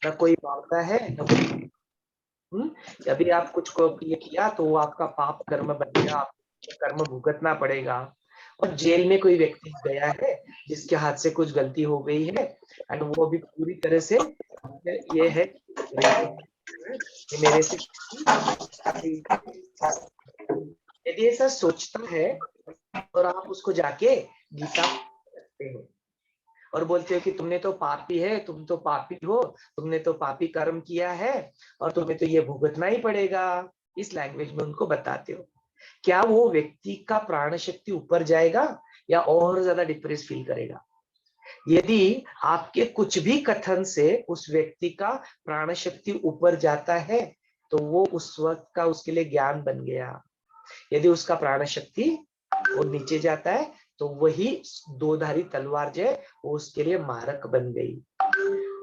न कोई मांगता है न कोई, अभी आप कुछ को ये किया तो वो आपका पाप कर्म बनेगा, आपको कर्म भुगतना पड़ेगा। और जेल में कोई व्यक्ति गया है जिसके हाथ से कुछ गलती हो गई है, एंड वो अभी पूरी तरह से ये है, ये मेरे से, यदि ऐसा सोचता है और आप उसको जाके गीता सकते हो और बोलते हो कि तुमने तो पापी है, तुम तो पापी हो, तुमने तो पापी कर्म किया है और तुम्हें तो ये भुगतना ही पड़ेगा, इस लैंग्वेज में उनको बताते हो, क्या वो व्यक्ति का प्राण शक्ति ऊपर जाएगा या और ज्यादा डिप्रेस फील करेगा? यदि आपके कुछ भी कथन से उस व्यक्ति का प्राण शक्ति ऊपर जाता है तो वो उस वक्त का उसके लिए ज्ञान बन गया। यदि उसका प्राण शक्ति वो नीचे जाता है तो वही दोधारी तलवार जो है वो उसके लिए मारक बन गई।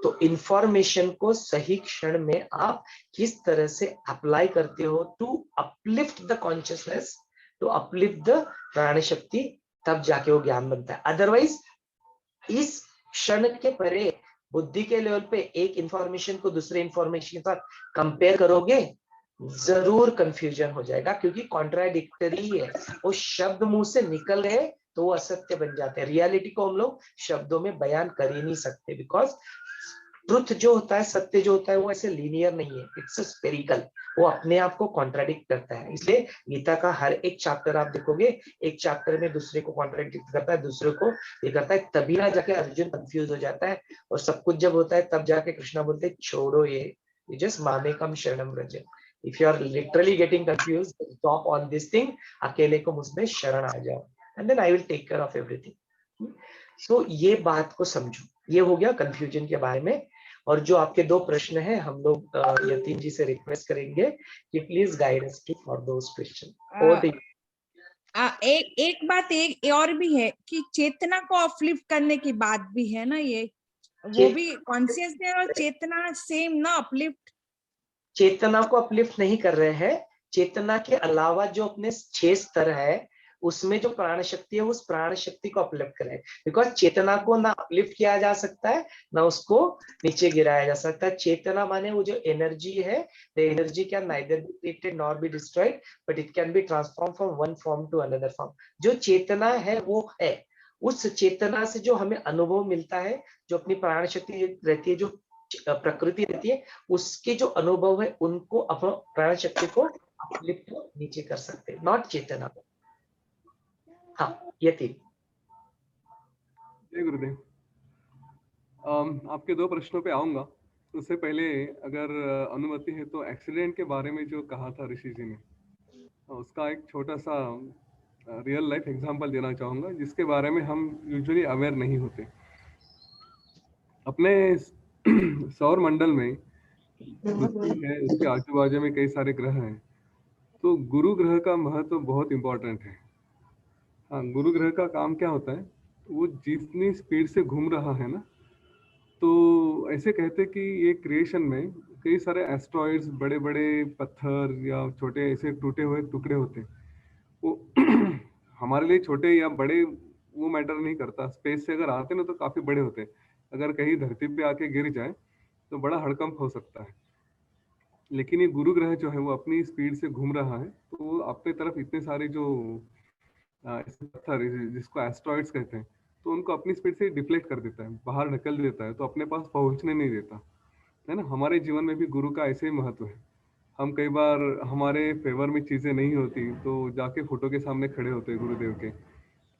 तो इंफॉर्मेशन को सही क्षण में आप किस तरह से अप्लाई करते हो to uplift the consciousness, to uplift the prana shakti, तब जाके वो ज्ञान बनता है। अदरवाइज इस क्षण के परे बुद्धि के लेवल पे एक इंफॉर्मेशन को दूसरे इंफॉर्मेशन के साथ कंपेयर करोगे, जरूर कंफ्यूजन हो जाएगा, क्योंकि कॉन्ट्राडिक्टरी है। वो शब्द मुंह से निकल रहे तो वो असत्य बन जाते हैं। रियलिटी को हम लोग शब्दों में बयान कर ही नहीं सकते, बिकॉज ट्रुथ जो होता है, सत्य जो होता है, वो ऐसे लीनियर नहीं है, इट्स स्पेरिकल। वो अपने आप को कॉन्ट्राडिक्ट करता है। इसलिए गीता का हर एक चैप्टर आप देखोगे, एक चैप्टर में दूसरे को कॉन्ट्राडिक्ट करता है, दूसरे को ये करता है, तभी ना जाके अर्जुन कंफ्यूज हो जाता है। और सब कुछ जब होता है तब जाके कृष्णा बोलते हैं छोड़ो ये जस्ट मामेकम शरणम व्रज। If you are literally getting confuse, stop on this thing, अकेले को मुझमें शरण आ जाओ, and then I will take care of everything. So ये बात को समझो। ये हो गया कंफ्यूजन के बारे में। और जो आपके दो प्रश्न हैं, हम लोग यतीन जी से रिक्वेस्ट करेंगे कि please guide us to for those question. एक बात एक और भी है कि चेतना को अपलिफ्ट करने की बात भी है ना, ये वो भी कॉन्शियसनेस और चेतना सेम ना अपलिफ्ट। चेतना को अपलिफ्ट नहीं कर रहे हैं, चेतना के अलावा जो अपने 6 स्तर है उसमें जो प्राण शक्ति है उस प्राण शक्ति को अपलिफ्ट करें। बिकॉज चेतना को ना अपलिफ्ट किया जा सकता है ना उसको नीचे गिराया जा सकता है। चेतना माने वो जो एनर्जी है, the energy can neither be created nor be destroyed, but it can be transform from one form to another form. जो चेतना है वो है, उस चेतना से जो हमें अनुभव मिलता है, जो अपनी प्राण शक्ति रहती है, जो प्रकृति रहती है, उसके जो अनुभव है उनको अपना प्राण शक्ति को अपलिफ्ट नीचे कर सकते हैं, नॉट चेतना को। हाँ यति। जय गुरुदेव। आपके दो प्रश्नों पे आऊंगा। उससे पहले अगर अनुमति है तो एक्सीडेंट के बारे में जो कहा था ऋषि जी ने, उसका एक छोटा सा रियल लाइफ एग्जांपल देना चाहूँगा, जिसके बारे में हम यूजुअली अवेयर नहीं होते। अपने सौर मंडल में पृथ्वी है, उसके आजू बाजू में कई सारे ग्रह हैं, तो गुरु ग्रह का महत्व बहुत इम्पोर्टेंट है। हाँ, गुरु ग्रह का काम क्या होता है, वो जितनी स्पीड से घूम रहा है ना, तो ऐसे कहते कि ये क्रिएशन में कई सारे एस्ट्रॉइड्स, बड़े बड़े पत्थर या छोटे ऐसे टूटे हुए टुकड़े होते हैं। वो हमारे लिए छोटे या बड़े वो मैटर नहीं करता, स्पेस से अगर आते ना तो काफ़ी बड़े होते हैं। अगर कहीं धरती पे आके गिर जाए तो बड़ा हड़कंप हो सकता है। लेकिन ये गुरु ग्रह जो है वो अपनी स्पीड से घूम रहा है, तो वो अपने तरफ इतने सारे जो ऐसे पत्थर जिसको एस्ट्रॉइड्स कहते हैं, तो उनको अपनी स्पीड से डिफ्लेक्ट कर देता है, बाहर ढकेल देता है, तो अपने पास पहुंचने नहीं देता है ना। हमारे जीवन में भी गुरु का ऐसे ही महत्व है। हम कई बार हमारे फेवर में चीज़ें नहीं होती तो जाके फोटो के सामने खड़े होते हैं गुरुदेव के,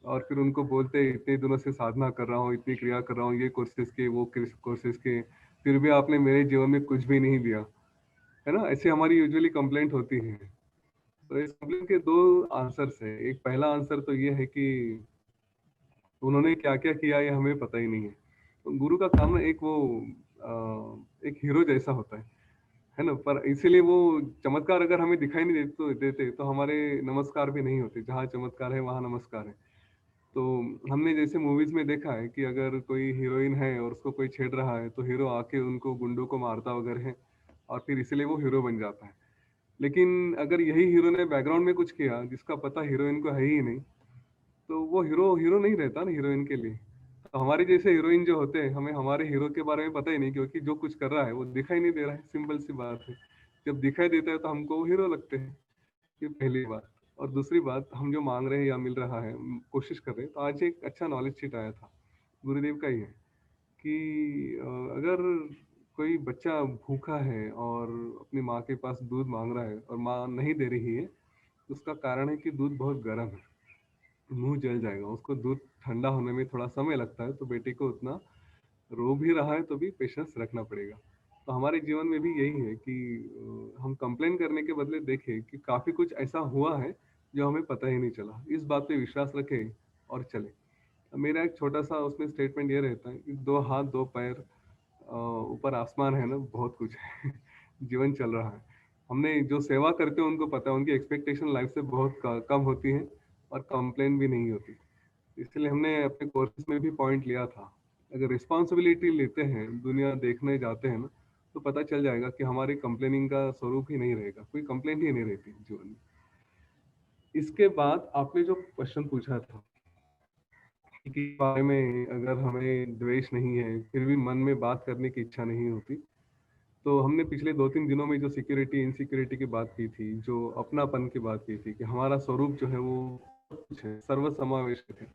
और फिर उनको बोलते इतने दिनों से साधना कर रहा हूँ, इतनी क्रिया कर रहा हूँ, ये कोर्सेज के वो कोर्सेज के, फिर भी आपने मेरे जीवन में कुछ भी नहीं दिया, है ना। ऐसे हमारी यूजुअली कंप्लेंट होती है। तो इस कंप्लेंट के दो आंसर्स है। एक पहला आंसर तो ये है कि उन्होंने क्या क्या किया ये हमें पता ही नहीं है। तो गुरु का काम ना एक वो एक हीरो जैसा होता है ना। पर इसीलिए वो चमत्कार अगर हमें दिखाई नहीं देते तो हमारे नमस्कार भी नहीं होते। जहाँ चमत्कार है वहाँ नमस्कार है। तो हमने जैसे मूवीज में देखा है कि अगर कोई हीरोइन है और उसको कोई छेड़ रहा है तो हीरो आके उनको गुंडों को मारता वगैरह है, और फिर इसलिए वो हीरो बन जाता है। लेकिन अगर यही हीरो ने बैकग्राउंड में कुछ किया जिसका पता हीरोइन को है ही नहीं, तो वो हीरो हीरो नहीं रहता ना हीरोइन के लिए। तो हमारे जैसे हीरोइन जो होते हैं, हमें हमारे हीरो के बारे में पता ही नहीं, क्योंकि जो कुछ कर रहा है वो दिखाई नहीं दे रहा है। सिंपल सी बात है। जब दिखाई देता है तो हमको वो हीरो लगते हैं। ये पहली बात। और दूसरी बात, हम जो मांग रहे हैं या मिल रहा है, कोशिश कर रहे हैं, तो आज एक अच्छा नॉलेज शीट आया था गुरुदेव का ही है कि अगर कोई बच्चा भूखा है और अपनी माँ के पास दूध मांग रहा है और माँ नहीं दे रही है, तो उसका कारण है कि दूध बहुत गर्म है, मुंह जल जाएगा। उसको दूध ठंडा होने में थोड़ा समय लगता है, तो बेटे को उतना रो भी रहा है तो भी पेशेंस रखना पड़ेगा। तो हमारे जीवन में भी यही है कि हम कंप्लेन करने के बदले देखें कि काफ़ी कुछ ऐसा हुआ है जो हमें पता ही नहीं चला। इस बात पे विश्वास रखें और चले। मेरा एक छोटा सा उसमें स्टेटमेंट ये रहता है कि 2 हाथ 2 पैर, ऊपर आसमान है ना, बहुत कुछ है। जीवन चल रहा है। हमने जो सेवा करते हैं उनको पता है, उनकी एक्सपेक्टेशन लाइफ से बहुत कम होती है और कंप्लेन भी नहीं होती। इसलिए हमने अपने कोर्सेज में भी पॉइंट लिया था। अगर रिस्पॉन्सिबिलिटी लेते हैं, दुनिया देखने जाते हैं ना, तो पता चल जाएगा कि हमारी कंप्लेनिंग का स्वरूप ही नहीं रहेगा, कोई कंप्लेंट ही नहीं रहती जीवन में। इसके बाद आपने जो क्वेश्चन पूछा था के बारे में, अगर हमें द्वेष नहीं है फिर भी मन में बात करने की इच्छा नहीं होती, तो हमने पिछले 2-3 दिनों में जो सिक्योरिटी इनसिक्योरिटी की बात की थी, जो अपनापन की बात की थी कि हमारा स्वरूप जो है वो कुछ है, सर्वसमावेशक है।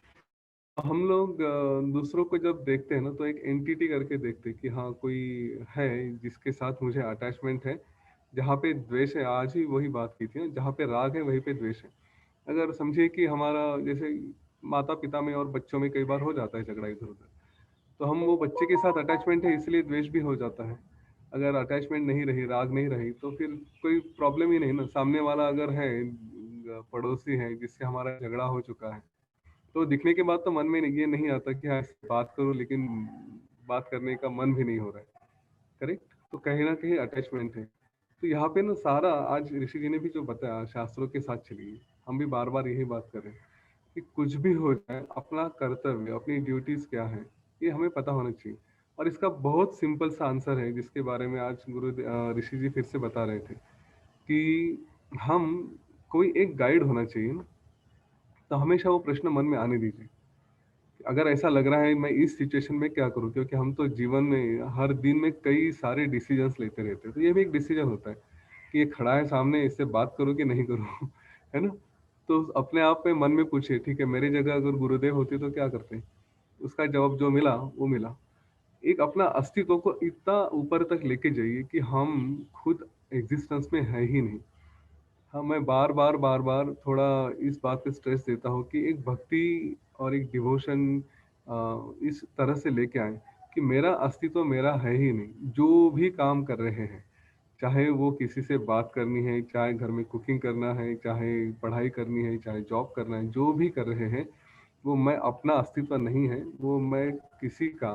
हम लोग दूसरों को जब देखते हैं ना, तो एक एंटिटी करके देखते हैं कि हाँ, कोई है जिसके साथ मुझे अटैचमेंट है। जहाँ पे द्वेष है, आज ही वही बात की थी ना, जहाँ पे राग है वहीं पे द्वेष है। अगर समझिए कि हमारा जैसे माता पिता में और बच्चों में कई बार हो जाता है झगड़ा इधर उधर, तो हम वो बच्चे के साथ अटैचमेंट है इसलिए द्वेष भी हो जाता है। अगर अटैचमेंट नहीं रही, राग नहीं रही, तो फिर कोई प्रॉब्लम ही नहीं ना। सामने वाला अगर है पड़ोसी है जिससे हमारा झगड़ा हो चुका है, तो दिखने के बाद तो मन में ये नहीं आता कि हाँ इससे बात करूं, लेकिन बात करने का मन भी नहीं हो रहा है। करेक्ट। तो कहीं ना कहीं अटैचमेंट है। तो यहाँ पे ना सारा आज ऋषि जी ने भी जो बताया शास्त्रों के साथ चलिए, हम भी बार बार यही बात कर रहे हैं कि कुछ भी हो जाए, अपना कर्तव्य, अपनी ड्यूटीज क्या है, ये हमें पता होना चाहिए। और इसका बहुत सिंपल सा आंसर है जिसके बारे में आज ऋषि जी फिर से बता रहे थे कि हम, कोई एक गाइड होना चाहिए ना, तो हमेशा वो प्रश्न मन में आने दीजिए। अगर ऐसा लग रहा है मैं इस सिचुएशन में क्या करूं, क्योंकि हम तो जीवन में हर दिन में कई सारे डिसीजंस लेते रहते हैं, तो ये भी एक डिसीजन होता है कि ये खड़ा है सामने, इससे बात करूं कि नहीं करूं। है ना। तो अपने आप में मन में पूछिए, ठीक है मेरी जगह अगर गुरुदेव होते तो क्या करते। उसका जवाब जो मिला वो मिला। एक अपना अस्तित्व को इतना ऊपर तक लेके जाइए कि हम खुद एग्जिस्टेंस में है ही नहीं। हाँ, मैं बार बार थोड़ा इस बात पे स्ट्रेस देता हूँ कि एक भक्ति और एक डिवोशन इस तरह से लेके आए कि मेरा अस्तित्व मेरा है ही नहीं। जो भी काम कर रहे हैं, चाहे वो किसी से बात करनी है, चाहे घर में कुकिंग करना है, चाहे पढ़ाई करनी है, चाहे जॉब करना है, जो भी कर रहे हैं वो मैं अपना अस्तित्व नहीं है, वो मैं किसी का।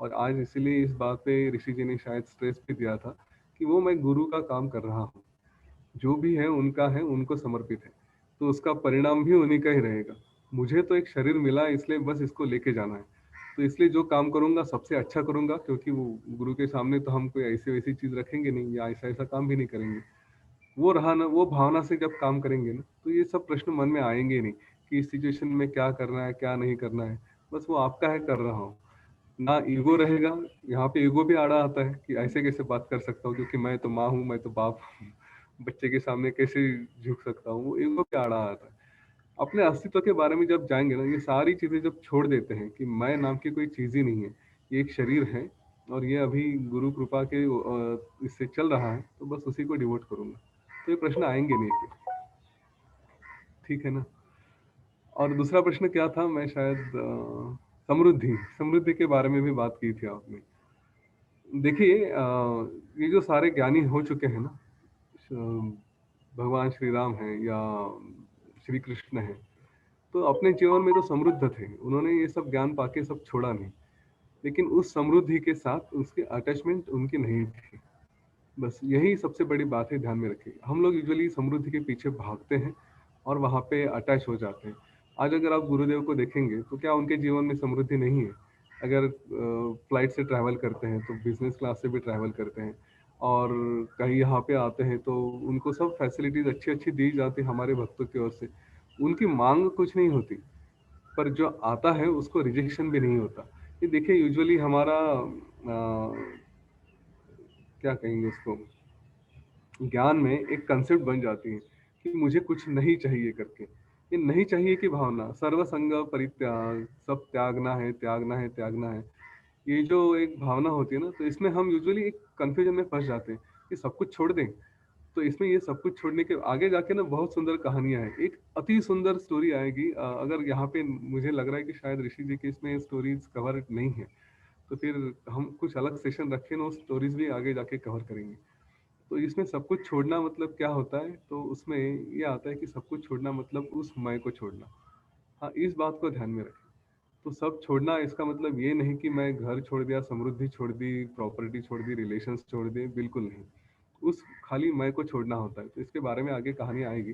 और आज इसीलिए इस बात पे ऋषि जी ने शायद स्ट्रेस भी दिया था कि वो मैं गुरु का काम कर रहा हूँ। जो भी है उनका है, उनको समर्पित है, तो उसका परिणाम भी उन्हीं का ही रहेगा। मुझे तो एक शरीर मिला है, इसलिए बस इसको लेके जाना है। तो इसलिए जो काम करूंगा सबसे अच्छा करूंगा, क्योंकि वो गुरु के सामने तो हम कोई ऐसी वैसी चीज रखेंगे नहीं, या ऐसा ऐसा काम भी नहीं करेंगे। वो रहा ना, वो भावना से जब काम करेंगे ना, तो ये सब प्रश्न मन में आएंगे ही नहीं कि इस सिचुएशन में क्या करना है क्या नहीं करना है। बस वो आपका है, कर रहा हूँ। ना ईगो रहेगा। यहाँ पे ईगो भी आड़ा आता है कि ऐसे कैसे बात कर सकता हूँ, क्योंकि मैं तो माँ हूँ, मैं तो बाप हूँ, बच्चे के सामने कैसे झुक सकता हूँ, वो ईगो भी आड़ा आता है। अपने अस्तित्व के बारे में जब जाएंगे ना, ये सारी चीजें जब छोड़ देते हैं कि मैं नाम की कोई चीज ही नहीं है, ये एक शरीर है और ये अभी गुरु कृपा के इससे चल रहा है, तो बस उसी को डिवोट करूंगा, तो ये प्रश्न आएंगे नहीं फिर। ठीक है ना। और दूसरा प्रश्न क्या था, मैं शायद समृद्धि समृद्धि के बारे में भी बात की थी आपने। देखिए ये जो सारे ज्ञानी हो चुके हैं ना, भगवान श्री राम है या श्री कृष्ण है, तो अपने जीवन में तो समृद्ध थे, उन्होंने ये सब ज्ञान पाके सब छोड़ा नहीं। लेकिन उस समृद्धि के साथ उसके अटैचमेंट उनकी नहीं थी। बस यही सबसे बड़ी बात है, ध्यान में रखिए। हम लोग यूजुअली समृद्धि के पीछे भागते हैं और वहाँ पे अटैच हो जाते हैं। आज अगर आप गुरुदेव को देखेंगे तो क्या उनके जीवन में समृद्धि नहीं है। अगर फ्लाइट से ट्रैवल करते हैं तो बिजनेस क्लास से भी ट्रैवल करते हैं, और कहीं यहाँ पे आते हैं तो उनको सब फैसिलिटीज अच्छी अच्छी दी जाती है हमारे भक्तों की ओर से। उनकी मांग कुछ नहीं होती, पर जो आता है उसको रिजेक्शन भी नहीं होता। ये देखिए यूजुअली हमारा क्या कहेंगे उसको, ज्ञान में एक कंसेप्ट बन जाती है कि मुझे कुछ नहीं चाहिए करके। ये नहीं चाहिए की भावना, सर्वसंग परित्याग, सब त्यागना है त्यागना है त्यागना है, ये जो एक भावना होती है ना, तो इसमें हम यूजुअली एक कंफ्यूजन में फंस जाते हैं कि सब कुछ छोड़ दें। तो इसमें ये सब कुछ छोड़ने के आगे जाके ना बहुत सुंदर कहानियां हैं। एक अति सुंदर स्टोरी आएगी, अगर यहाँ पे मुझे लग रहा है कि शायद ऋषि जी की इसमें स्टोरीज कवर नहीं है, तो फिर हम कुछ अलग सेशन रखें ना, उस स्टोरीज भी आगे जाके कवर करेंगे। तो इसमें सब कुछ छोड़ना मतलब क्या होता है, तो उसमें ये आता है कि सब कुछ छोड़ना मतलब उस मैं को छोड़ना। हाँ, इस बात को ध्यान में रखें। तो सब छोड़ना इसका मतलब ये नहीं कि मैं घर छोड़ दिया, समृद्धि छोड़ दी, प्रॉपर्टी छोड़ दी, रिलेशंस छोड़ दिए, बिल्कुल नहीं। उस खाली मैं को छोड़ना होता है। तो इसके बारे में आगे कहानी आएगी।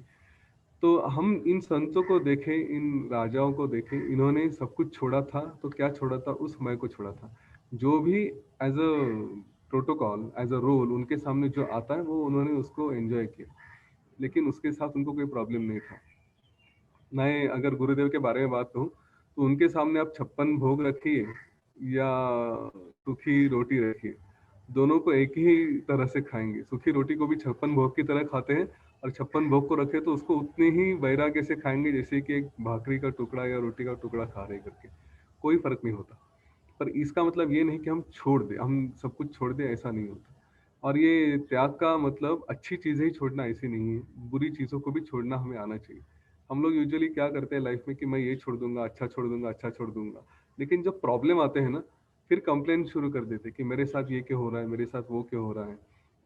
तो हम इन संतों को देखें, इन राजाओं को देखें, इन्होंने सब कुछ छोड़ा था। तो क्या छोड़ा था? उस मैं को छोड़ा था। जो भी as a protocol, as a rule उनके सामने जो आता है वो उन्होंने उसको एंजॉय किया, लेकिन उसके साथ उनको कोई प्रॉब्लम नहीं था। मैं अगर गुरुदेव के बारे में बात कहूँ तो उनके सामने आप 56 भोग रखिए या सूखी रोटी रखिए, दोनों को एक ही तरह से खाएंगे। सूखी रोटी को भी 56 भोग की तरह खाते हैं, और 56 भोग को रखे तो उसको उतने ही वैराग्य से खाएंगे जैसे कि एक भाकरी का टुकड़ा या रोटी का टुकड़ा खा रहे करके, कोई फर्क नहीं होता। पर इसका मतलब ये नहीं कि हम छोड़ दें, हम सब कुछ छोड़ दें, ऐसा नहीं होता। और ये त्याग का मतलब अच्छी चीजें ही छोड़ना ऐसी नहीं है, बुरी चीजों को भी छोड़ना हमें आना चाहिए। हम लोग यूजुअली क्या करते हैं लाइफ में कि मैं ये छोड़ दूंगा, अच्छा छोड़ दूंगा, अच्छा छोड़ दूंगा, लेकिन जब प्रॉब्लम आते हैं ना, फिर कंप्लेन शुरू कर देते हैं कि मेरे साथ ये क्यों हो रहा है, मेरे साथ वो क्यों हो रहा है।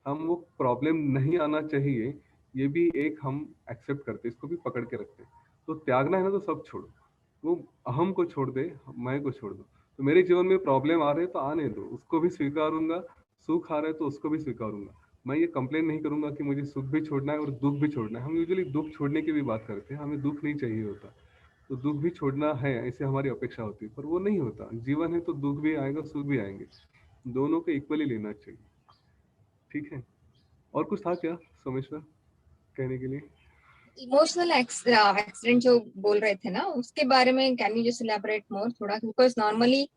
हम वो प्रॉब्लम नहीं आना चाहिए, ये भी एक हम एक्सेप्ट करते हैं, इसको भी पकड़ के रखते हैं। तो त्यागना है ना तो सब छोड़ो, वो अहम को छोड़ दे, मैं को छोड़ दो। तो मेरे जीवन में प्रॉब्लम आ रहे हैं तो आने दो, उसको भी स्वीकारूंगा। सुख आ रहा है तो उसको भी स्वीकारूंगा। मैं ये कंप्लेन नहीं करूंगा कि मुझे सुख भी छोड़ना है और दुख भी छोड़ना है। हम यूजुअली दुख छोड़ने की भी बात करते हैं, हमें दुख नहीं चाहिए होता, तो दुख भी छोड़ना है ऐसे हमारी अपेक्षा होती है, पर वो नहीं होता। जीवन है तो दुख भी आएगा, सुख भी आएंगे, दोनों को इक्वली लेना चाहिए। ठीक है। और कुछ था क्या सोमेश्वर कहने के लिए? इमोशनल एक्सीडेंट जो बोल रहे थे ना, उसके बारे में कैन यू जस्ट इलैबोरेट मोर थोड़ा? बिकॉज नॉर्मली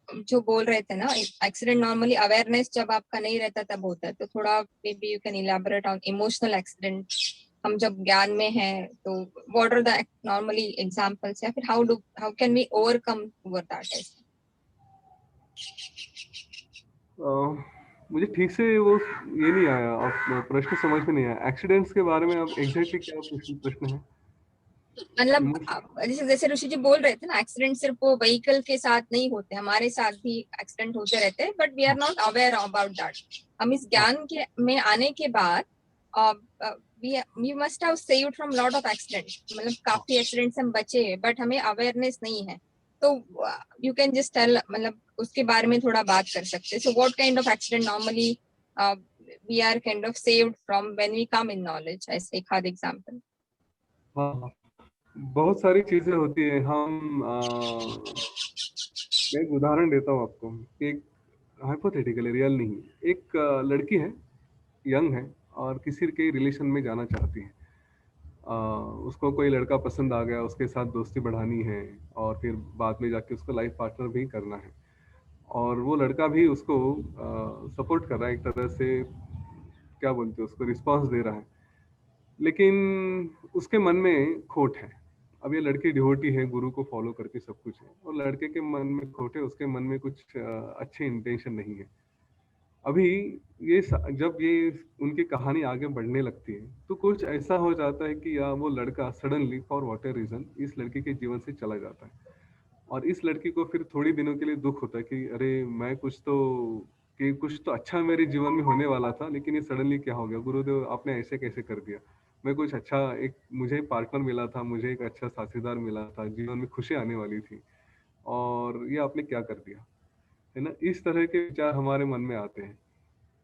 जो बोल रहे थे ना, एक्सीडेंट नॉर्मली अवेयरनेस जब आपका नहीं रहता तब होता है, तो थोड़ा maybe you can elaborate on emotional accident. हम जब ज्ञान में हैं तो what are the normally examples, या फिर how can we overcome over that? मुझे ठीक से वो ये नहीं आया, आप प्रश्न समझ में नहीं आया। एक्सीडेंट्स के बारे में आप एग्जैक्टली क्या प्रश्न है? मतलब जैसे जैसे ऋषि जी बोल रहे थे ना, एक्सीडेंट सिर्फ वो व्हीकल के साथ नहीं होते, हमारे साथ भी एक्सीडेंट होते रहते हैं, but we are not aware about that. हम इस ज्ञान के में आने के बाद we must have saved from lot of accident, मतलब काफी एक्सीडेंट से हम बचे हैं, बट हमें अवेयरनेस नहीं है। तो यू कैन जस्ट टेल, मतलब उसके बारे में थोड़ा बात कर सकते हैं। So what kind of accident normally we are kind of saved from when we come in knowledge, ऐसे एक आध एग्जांपल। हाँ, बहुत सारी चीजें होती है। मैं एक उदाहरण देता हूँ आपको। एक हाइपोथेटिकली, रियल नहीं, एक लड़की है, यंग है, और किसी के रिलेशन में जाना चाहती है। उसको कोई लड़का पसंद आ गया, उसके साथ दोस्ती बढ़ानी है, और फिर बाद में जाके उसको लाइफ पार्टनर भी करना है। और वो लड़का भी उसको सपोर्ट कर रहा है, एक तरह से क्या बोलते हैं उसको, रिस्पॉन्स दे रहा है। लेकिन उसके मन में खोट है। अब ये लड़की डिवोटी है, गुरु को फॉलो करती सब कुछ है, और लड़के के मन में खोट है, उसके मन में कुछ अच्छे इंटेंशन नहीं है। अभी जब ये उनकी कहानी आगे बढ़ने लगती है तो कुछ ऐसा हो जाता है कि या वो लड़का सडनली फॉर वॉट रीजन इस लड़की के जीवन से चला जाता है। और इस लड़की को फिर थोड़ी दिनों के लिए दुख होता है कि अरे मैं कुछ तो अच्छा मेरे जीवन में होने वाला था, लेकिन ये सडनली क्या हो गया, गुरुदेव आपने ऐसे कैसे कर दिया। मैं कुछ अच्छा, एक मुझे पार्टनर मिला था, मुझे एक अच्छा साथीदार मिला था, जीवन में खुशी आने वाली थी, और ये आपने क्या कर दिया, है ना। इस तरह के विचार हमारे मन में आते हैं।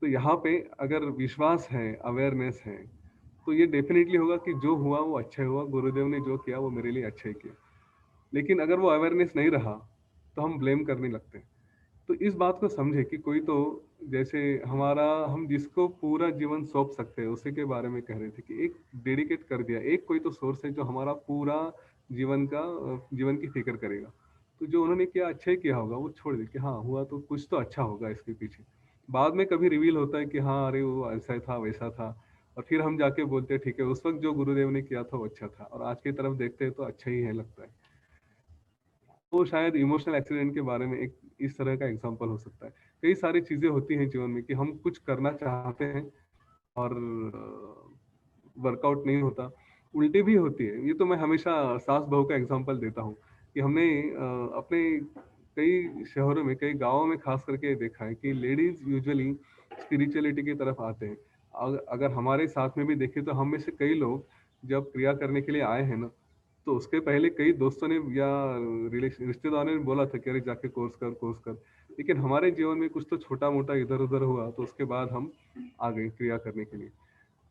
तो यहाँ पे अगर विश्वास है, अवेयरनेस है, तो ये डेफिनेटली होगा कि जो हुआ वो अच्छा हुआ, गुरुदेव ने जो किया वो मेरे लिए अच्छा ही किया। लेकिन अगर वो अवेयरनेस नहीं रहा तो हम ब्लेम करने लगते हैं। तो इस बात को समझे कि कोई तो, जैसे हम जिसको पूरा जीवन सौंप सकते हैं उसी के बारे में कह रहे थे कि एक डेडिकेट कर दिया, एक कोई तो सोर्स है जो हमारा पूरा जीवन की फिक्र करेगा। तो जो उन्होंने किया अच्छा ही किया होगा, वो छोड़ दे कि हाँ हुआ तो कुछ तो अच्छा होगा इसके पीछे। बाद में कभी रिवील होता है कि हाँ अरे वो ऐसा था वैसा था, और फिर हम जाके बोलते हैं ठीक है उस वक्त जो गुरुदेव ने किया था वो अच्छा था, और आज की तरफ देखते हैं तो अच्छा ही है लगता है। तो शायद इमोशनल एक्सीडेंट के बारे में एक इस तरह का एग्जांपल हो सकता है। कई सारी चीजें होती हैं जीवन में कि हम कुछ करना चाहते हैं और वर्कआउट नहीं होता, उल्टी भी होती है। ये तो मैं हमेशा सास बहू का एग्जांपल देता हूँ कि हमने अपने कई शहरों में, कई गांवों में खास करके देखा है कि लेडीज यूजुअली स्पिरिचुअलिटी की तरफ आते हैं। अगर हमारे साथ में भी देखें तो हम में से कई लोग जब क्रिया करने के लिए आए हैं ना, तो उसके पहले कई दोस्तों ने या रिश्तेदारों ने बोला था कि अरे जाके कोर्स कर, लेकिन हमारे जीवन में कुछ तो छोटा मोटा इधर उधर हुआ, तो उसके बाद हम आ गए क्रिया करने के लिए।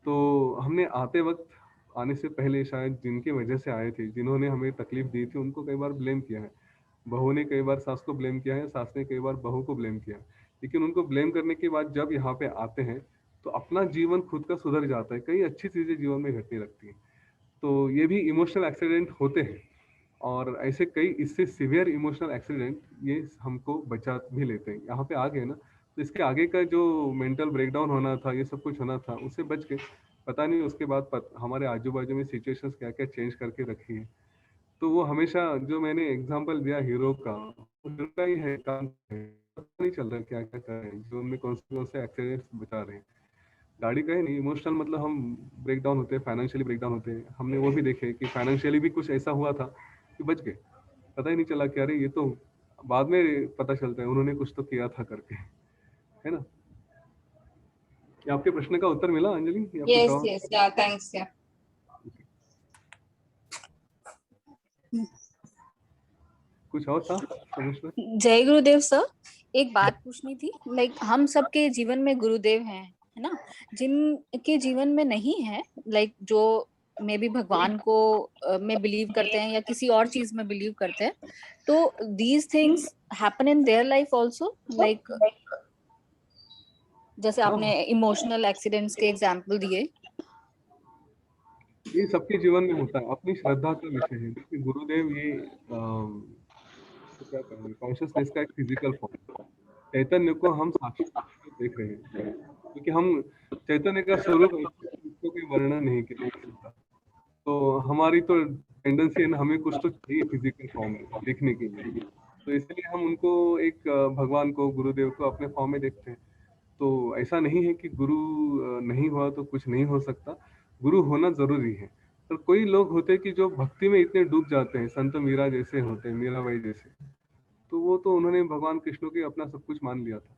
तो हमने आने से पहले शायद जिनकी वजह से आए थे, जिन्होंने हमें तकलीफ दी थी, उनको कई बार ब्लेम किया है। बहू ने कई बार सास को ब्लेम किया है, सास ने कई बार बहू को ब्लेम किया है। लेकिन उनको ब्लेम करने के बाद जब यहाँ पे आते हैं तो अपना जीवन खुद का सुधर जाता है, कई अच्छी चीजें जीवन में घटने लगती हैं। तो ये भी इमोशनल एक्सीडेंट होते हैं, और ऐसे कई इससे सिवियर इमोशनल एक्सीडेंट ये हमको बचा भी लेते हैं। यहाँ पे आ गए ना, तो इसके आगे का जो मेंटल ब्रेकडाउन होना था, ये सब कुछ होना था, उससे बच के पता नहीं उसके बाद हमारे आजू बाजू में सिचुएशंस क्या क्या चेंज करके रखी है। तो वो हमेशा जो मैंने एग्जांपल दिया हीरो का, वो हीरो का ही है, काम है, पता नहीं चल रहा क्या क्या कर रहे हैं जीवन में, कौन से एक्सीडेंट्स बचा रहे हैं। गाड़ी का ही नहीं, इमोशनल मतलब हम ब्रेक डाउन होते हैं, फाइनेंशियली ब्रेक डाउन होते हैं। हमने वो भी देखे कि फाइनेंशियली भी कुछ ऐसा हुआ था कि बच गए, पता ही नहीं चला कि अरे ये तो बाद में पता चलता है उन्होंने कुछ तो किया था करके, है ना। ये आपके प्रश्न का उत्तर मिला Anjali? Yes, yeah, thanks, yeah. कुछ और था? जय गुरुदेव सर, एक बात पूछनी थी। लाइक हम सबके जीवन में गुरुदेव हैं, है ना, जिनके जीवन में नहीं है, लाइक जो मे बी भगवान को में बिलीव करते हैं या किसी और चीज में बिलीव करते हैं, तो these things happen in their life also, like जैसे आपने इमोशनल एक्सीडेंट्स के एग्जांपल दिए। ये सबके जीवन में होता है, अपनी श्रद्धा का विषय है। देखिए गुरुदेव ये क्या कहेंगे, कॉन्शियसनेस का एक फिजिकल फॉर्म, चैतन्य को हम साक्षात देख रहे हैं, क्योंकि हम चैतन्य का स्वरूप इसको कोई वर्णन नहीं कर सकता। तो हमारी तो टेंडेंसी है ना, हमें कुछ तो चाहिए फिजिकल फॉर्म में देखने के लिए, तो इसलिए हम उनको एक भगवान को, गुरुदेव को अपने फॉर्म में देखते हैं। तो ऐसा नहीं है कि गुरु नहीं हुआ तो कुछ नहीं हो सकता, गुरु होना जरूरी है। पर कोई लोग होते हैं कि जो भक्ति में इतने डूब जाते हैं, संत मीरा जैसे होते हैं, मीराबाई जैसे, तो वो तो उन्होंने भगवान कृष्ण के अपना सब कुछ मान लिया था।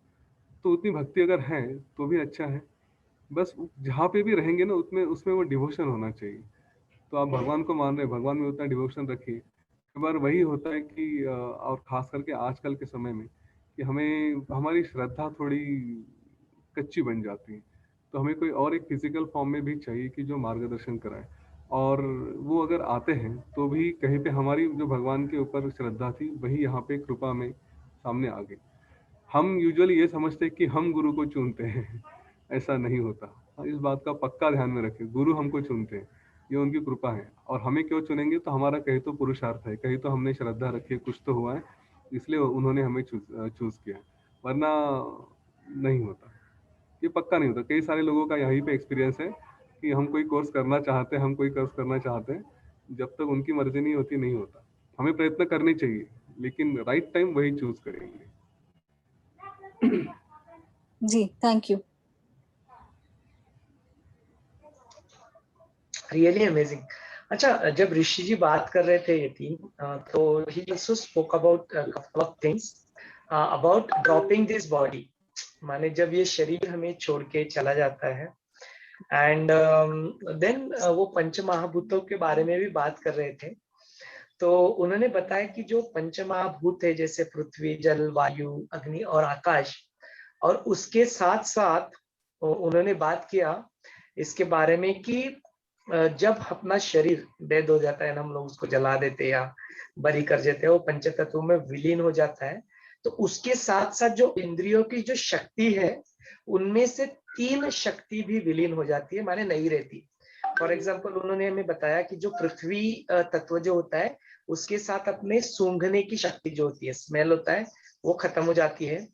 तो उतनी भक्ति अगर है तो भी अच्छा है, बस जहाँ पे भी रहेंगे ना उसमें वो डिवोशन होना चाहिए। तो आप भगवान को मान रहे हैं, भगवान में उतना डिवोशन रखिए। कई बार वही होता है कि और खास करके आजकल के समय में कि हमें हमारी श्रद्धा थोड़ी कच्ची बन जाती है, तो हमें कोई और एक फिजिकल फॉर्म में भी चाहिए कि जो मार्गदर्शन कराए। और वो अगर आते हैं तो भी कहीं पे हमारी जो भगवान के ऊपर श्रद्धा थी वही यहाँ पे कृपा में सामने आ गई। हम यूजुअली ये समझते हैं कि हम गुरु को चुनते हैं, ऐसा नहीं होता। इस बात का पक्का ध्यान में रखें, गुरु हमको चुनते हैं, ये उनकी कृपा है। और हमें क्यों चुनेंगे, तो हमारा कहीं तो पुरुषार्थ है, कहीं तो हमने श्रद्धा रखी है, कुछ तो हुआ है, इसलिए उन्होंने हमें चूज किया, वरना नहीं होता, ये पक्का नहीं होता। कई सारे लोगों का यहीं पे एक्सपीरियंस है कि हम कोई कोर्स करना चाहते हैं, जब तक उनकी मर्जी नहीं होती नहीं होता। हमें प्रयत्न करने चाहिए, लेकिन राइट टाइम वही चूज करेंगे। जी, थैंक यू। Really amazing. अच्छा, जब ऋषि जी बात कर रहे थे ये तीन, तो ही also spoke about couple of things about dropping this body, माने जब ये शरीर हमें छोड़ के चला जाता है, एंड देन वो पंच महाभूतों के बारे में भी बात कर रहे थे। तो उन्होंने बताया कि जो पंच महाभूत है, जैसे पृथ्वी, जल, वायु, अग्नि और आकाश, और उसके साथ साथ उन्होंने बात किया इसके बारे में कि जब अपना शरीर डेड हो जाता है ना, हम लोग उसको जला देते हैं या बरी कर देते हैं, वो पंच तत्वों में विलीन हो जाता है, तो उसके साथ साथ जो इंद्रियों की जो शक्ति है, उनमें से 3 शक्ति भी विलीन हो जाती है, माने नहीं रहती। फॉर एग्जाम्पल उन्होंने हमें बताया कि जो पृथ्वी तत्व जो होता है, उसके साथ अपने सूंघने की शक्ति जो होती है, स्मेल होता है, वो खत्म हो जाती है।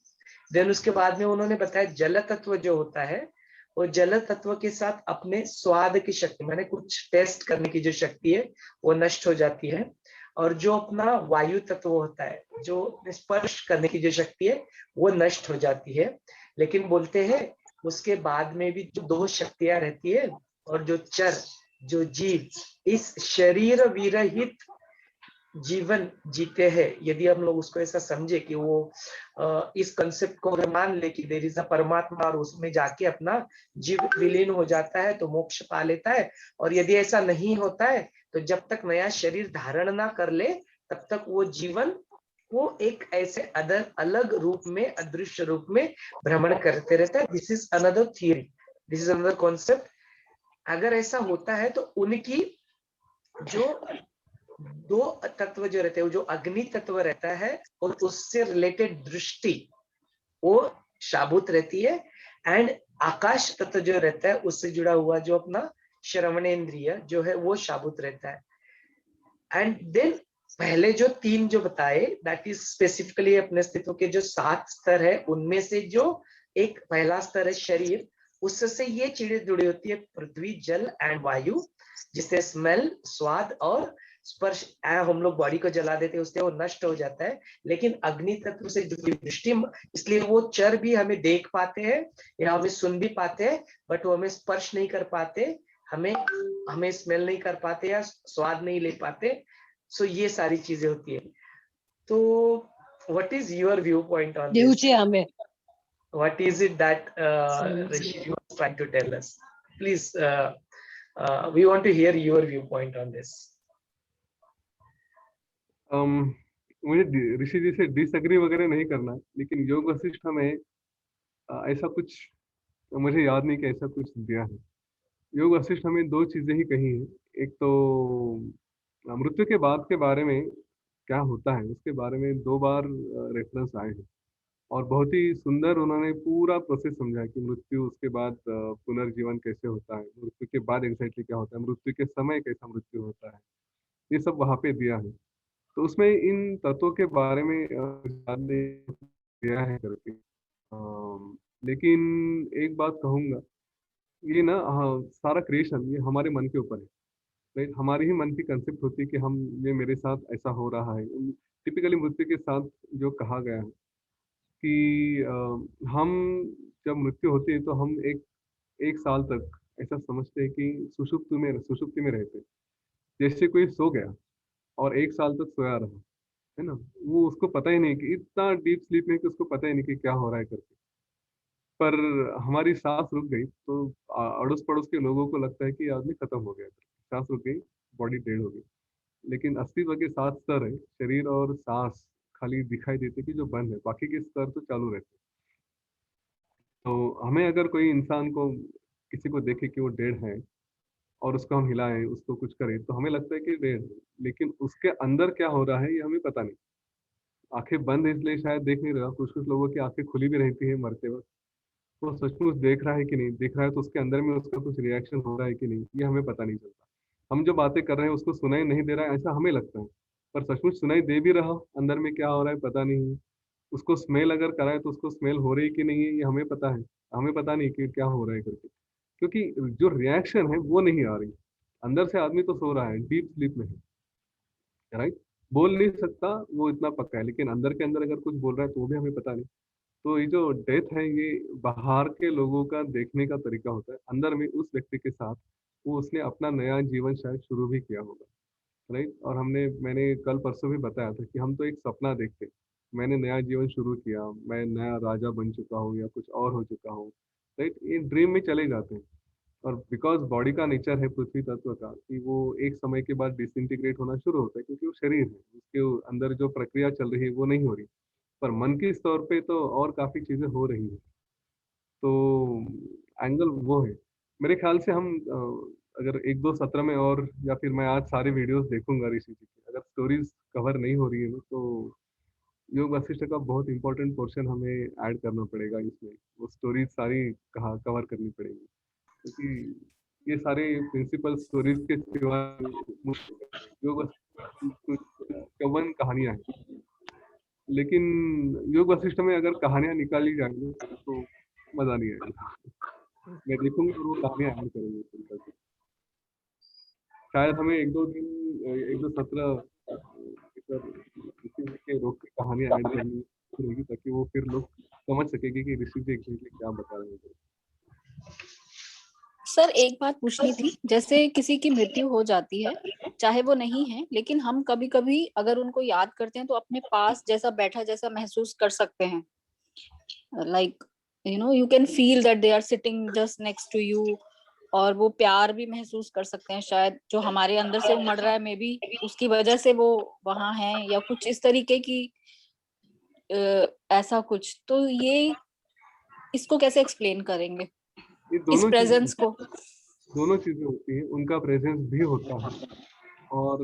देन उसके बाद में उन्होंने बताया जल तत्व जो होता है, वो जल तत्व के साथ अपने स्वाद की शक्ति, माने कुछ टेस्ट करने की जो शक्ति है, वो नष्ट हो जाती है। और जो अपना वायु तत्व होता है, जो स्पर्श करने की जो शक्ति है, वो नष्ट हो जाती है। लेकिन बोलते हैं उसके बाद में भी जो 2 शक्तियां रहती है, और जो चर, जो जीव इस शरीर विरहित जीवन जीते हैं, यदि हम लोग उसको ऐसा समझे कि वो इस कंसेप्ट को अगर मान ले कि देयर इज अ परमात्मा और उसमें जाके अपना जीव विलीन हो जाता है तो मोक्ष पा लेता है, और यदि ऐसा नहीं होता है तो जब तक नया शरीर धारण ना कर ले तब तक वो जीवन वो एक ऐसे अलग रूप में, अदृश्य रूप में भ्रमण करते रहता है। This is another theory, this is another concept. अगर ऐसा होता है तो उनकी जो दो तत्व जो रहते हैं, जो अग्नि तत्व रहता है और उससे रिलेटेड दृष्टि वो शाबूत रहती है, एंड आकाश तत्व जो रहता है उससे जुड़ा हुआ जो अपना श्रवणेन्द्रिय जो है वो शाबूत रहता है। एंड देन पहले जो तीन जो बताए, दैट इज स्पेसिफिकली अपने अस्तित्व के जो 7 स्तर है उनमें से जो एक पहला स्तर है शरीर, उससे ये चीजें जुड़ी होती है, पृथ्वी, जल एंड वायु, जिससे स्मेल, स्वाद और स्पर्श हम लोग बॉडी को जला देते हैं उससे वो नष्ट हो जाता है। लेकिन अग्नि तत्व से जुड़ी दृष्टि, इसलिए वो चर भी हमें देख पाते हैं या हमें सुन भी पाते हैं, बट वो हमें स्पर्श नहीं कर पाते, हमें स्मेल नहीं कर पाते या स्वाद नहीं ले पाते। सो ये सारी चीजें होती है। तो what is your view point on this? What is it that Rishi was trying to tell us? Please, we want to hear your viewpoint on this. मुझे ऋषि जी से डिसएग्री वगैरह नहीं करना, लेकिन योग वशिष्ठ में ऐसा कुछ मुझे याद नहीं कि ऐसा कुछ दिया है। योग वशिष्ठ हमें 2 चीजें ही कही है। एक तो मृत्यु के बाद के बारे में क्या होता है उसके बारे में 2 बार रेफरेंस आए हैं, और बहुत ही सुंदर उन्होंने पूरा प्रोसेस समझा कि मृत्यु, उसके बाद पुनर्जीवन कैसे होता है, मृत्यु के बाद एग्जैक्टली क्या होता है, मृत्यु के समय कैसा मृत्यु होता है, ये सब वहाँ पे दिया है। तो उसमें इन तत्वों के बारे में दिया है करके। लेकिन एक बात कहूँगा, ये ना सारा क्रिएशन ये हमारे मन के ऊपर है, राइट? हमारी ही मन की कंसेप्ट होती है कि हम, ये मेरे साथ ऐसा हो रहा है। टिपिकली मृत्यु के साथ जो कहा गया है कि हम जब मृत्यु होती है तो हम एक साल तक ऐसा समझते हैं कि सुषुप्ति में रहते हैं। जैसे कोई सो गया और 1 साल तक सोया रहा, है ना, वो उसको पता ही नहीं कि इतना डीप स्लीप में कि उसको पता ही नहीं कि क्या हो रहा है करके। पर हमारी सांस रुक गई तो अड़ोस पड़ोस के लोगों को लगता है कि आदमी खत्म हो गया, सांस रुक गई, बॉडी डेड हो गई। लेकिन अस्तित्व के 7 स्तर है, शरीर और सांस खाली दिखाई देते कि जो बंद है, बाकी के स्तर तो चालू रहते। तो हमें अगर कोई इंसान को, किसी को देखे कि वो डेड है और उसको हम हिलाएं, उसको कुछ करें, तो हमें लगता है कि डेड है, लेकिन उसके अंदर क्या हो रहा है ये हमें पता नहीं। आंखें बंद है इसलिए शायद देख नहीं रहा, कुछ लोगों की आंखें खुली भी रहती है मरते वक्त, वो सचमुच देख रहा है कि नहीं देख रहा है, तो उसके अंदर में उसका कुछ रिएक्शन हो रहा है कि नहीं, ये हमें पता नहीं चलता। हम जो बातें कर रहे हैं उसको सुनाई नहीं दे रहा है ऐसा हमें लगता है, पर सचमुच सुनाई दे भी रहा, अंदर में क्या हो रहा है पता नहीं है। उसको स्मेल अगर कराए तो उसको स्मेल हो रही कि नहीं है ये हमें पता है, हमें पता नहीं कि क्या हो रहा है करके, क्योंकि जो रिएक्शन है वो नहीं आ रही। अंदर से आदमी तो सो रहा है, डीप स्लीप में है, राइट? बोल नहीं सकता, वो इतना पक्का है, लेकिन अंदर के अंदर अगर कुछ बोल रहा है तो वो भी हमें पता नहीं। तो ये जो डेथ है ये बाहर के लोगों का देखने का तरीका होता है, अंदर में उस व्यक्ति के साथ वो उसने अपना नया जीवन शायद शुरू भी किया होगा, राइट? और मैंने कल परसों भी बताया था कि हम तो एक सपना देखते, मैंने नया जीवन शुरू किया, मैं नया राजा बन चुका हूँ या कुछ और हो चुका हूँ, राइट? ये ड्रीम में चले जाते हैं। और बिकॉज बॉडी का नेचर है पृथ्वी तत्व का कि वो एक समय के बाद डिसइंटीग्रेट होना शुरू होता है, क्योंकि वो शरीर है, उसके अंदर जो प्रक्रिया चल रही है वो नहीं हो रही, पर मन के तौर पे तो और काफ़ी चीज़ें हो रही हैं। तो एंगल वो है मेरे ख्याल से। हम अगर 1-2 सत्र में, और या फिर मैं आज सारे वीडियोस देखूंगा ऋषि जी की, अगर स्टोरीज कवर नहीं हो रही है तो योग वशिष्ठ का बहुत इंपॉर्टेंट पोर्शन हमें ऐड करना पड़ेगा इसमें, वो स्टोरीज सारी कहाँ कवर करनी पड़ेगी, क्योंकि ये सारे प्रिंसिपल स्टोरीज के सिवा योग चौवन कहानियां हैं, लेकिन योग वशिष्ठ में अगर कहानियां निकाली जाएंगी तो मजा नहीं आएगा। मैं देखूंगा और वो कहानियां ऐड करेंगे, शायद हमें 1-2 सत्र के रोक के कहानियां ऐड करनी पड़ेगी, ताकि वो फिर लोग समझ सकेंगे कि ऋषि जी एग्जैक्टली क्या बता रहे हैं। सर एक बात पूछनी थी, जैसे किसी की मृत्यु हो जाती है, चाहे वो नहीं है, लेकिन हम कभी कभी अगर उनको याद करते हैं तो अपने पास जैसा बैठा जैसा महसूस कर सकते हैं, like you can feel that they are sitting just next to you, और वो प्यार भी महसूस कर सकते हैं शायद जो हमारे अंदर से उमड़ रहा है, मे बी उसकी वजह से वो वहां है, या कुछ इस तरीके की ऐसा कुछ। तो ये इसको कैसे एक्सप्लेन करेंगे, ये इस प्रेजेंस को? दोनों चीजें होती है, उनका प्रेजेंस भी होता है और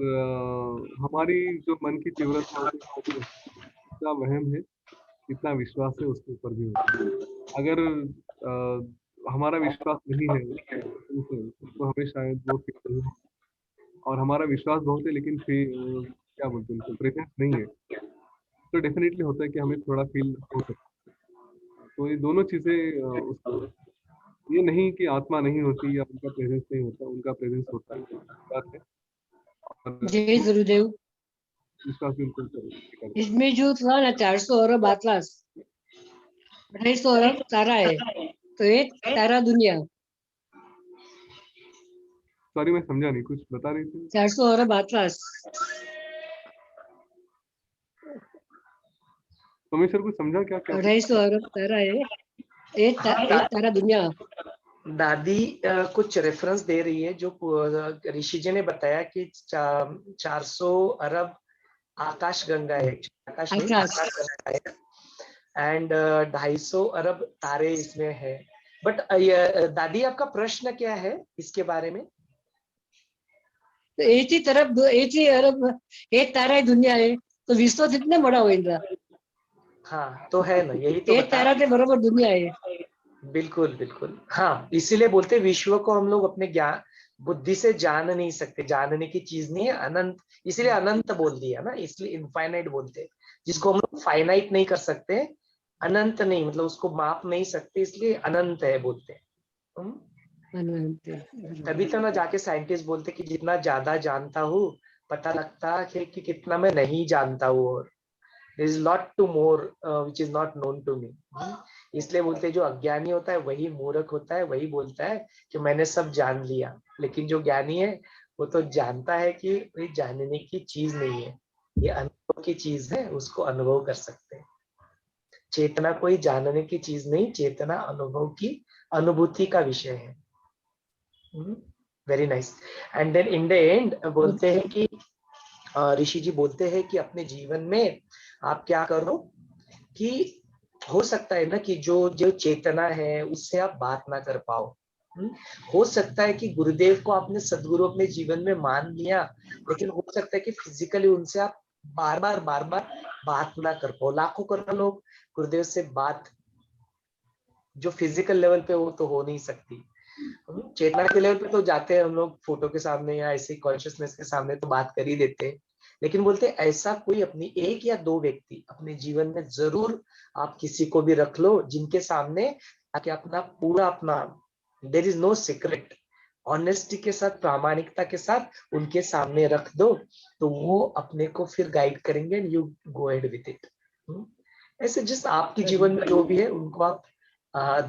हमारी जो मन की तीव्रता होती है, कितना वहम है, कितना विश्वास है, उसके ऊपर भी होता है। अगर हमारा विश्वास नहीं है तो हमें शायद वो फील नहीं हो, और हमारा विश्वास बहुत है लेकिन फिर क्या बोलते हैं, उनको प्रेजेंस नहीं है, तो डेफिनेटली होता है कि हमें थोड़ा फील हो सकता है। तो ये दोनों चीजें ये नहीं कि आत्मा नहीं होती या उनका प्रेजेंस नहीं होता, उनका प्रेजेंस होता है, बात है। और जय गुरुदेव। विश्वास बिल्कुल करते हैं। इसमें जो था ना 400 अरब आतलास, 250 अरब तारा है, तो ये तारा दुनिया। सॉरी मैं समझा नहीं, कुछ बता रही थी। 400 अरब आतलास, सोमेश्वर कुछ समझा क्या? 250 अरब तारा है, एक तारा दुनिया। दादी कुछ रेफरेंस दे रही है जो ऋषि जी ने बताया कि 400 अरब आकाश गंगा है, आकाश नहीं, आकाश गंगा है, एंड 250 अरब तारे इसमें है। बट दादी आपका प्रश्न क्या है इसके बारे में? तो एक ही तरफ एक ही अरब एक तारा है दुनिया है, तो विश्व कितने बड़ा होगा? हाँ तो है ना, यही तो एक तारा के बराबर दुनिया है। बिल्कुल बिल्कुल, हाँ इसीलिए बोलते हैं विश्व को हम लोग अपने ज्ञान बुद्धि से जान नहीं सकते, जानने की चीज नहीं है, अनंत, इसीलिए अनंत बोल दिया ना, इसलिए इनफाइनाइट बोलते हैं, जिसको हम लोग फाइनाइट नहीं कर सकते, अनंत नहीं, मतलब उसको माप नहीं सकते, इसलिए अनंत है बोलते हैं। तभी तो ना जाके साइंटिस्ट बोलते कि जितना ज्यादा जानता हूँ पता लगता है कि कितना मैं नहीं जानता हूँ, और there is lot to more which is not known to me। इसलिए बोलते हैं जो अज्ञानी होता है वही मूर्ख होता है, वही बोलता है कि मैंने सब जान लिया, लेकिन जो ज्ञानी है वो तो जानता है कि ये जानने की चीज नहीं है, ये अनुभव की चीज है, उसको अनुभव कर सकते हैं। चेतना कोई जानने की चीज नहीं, चेतना अनुभव की अनुभूति का विषय है। Very nice. And then in the end बोलते हैं कि ऋषि जी बोलते हैं कि अपने जीवन में आप क्या करो कि हो सकता है ना कि जो जो चेतना है उससे आप बात ना कर पाओ, हो सकता है कि गुरुदेव को आपने सदगुरु अपने जीवन में मान लिया, लेकिन हो सकता है कि फिजिकली उनसे आप बार बार बात ना कर पाओ। लाखों करोड़ लोग गुरुदेव से बात जो फिजिकल लेवल पे वो तो हो नहीं सकती, चेतना के लेवल पे तो जाते हैं हम लोग फोटो के सामने या ऐसे कॉन्शियसनेस के सामने तो बात कर ही देते हैं, लेकिन बोलते हैं ऐसा कोई अपनी एक या दो व्यक्ति अपने जीवन में जरूर आप किसी को भी रख लो जिनके सामने आके अपना पूरा अपना, there is no secret, honesty के साथ, प्रामाणिकता के साथ उनके सामने रख दो, तो वो अपने को फिर गाइड करेंगे and you go ahead with it. ऐसे जिस आपके जीवन में जो भी है उनको आप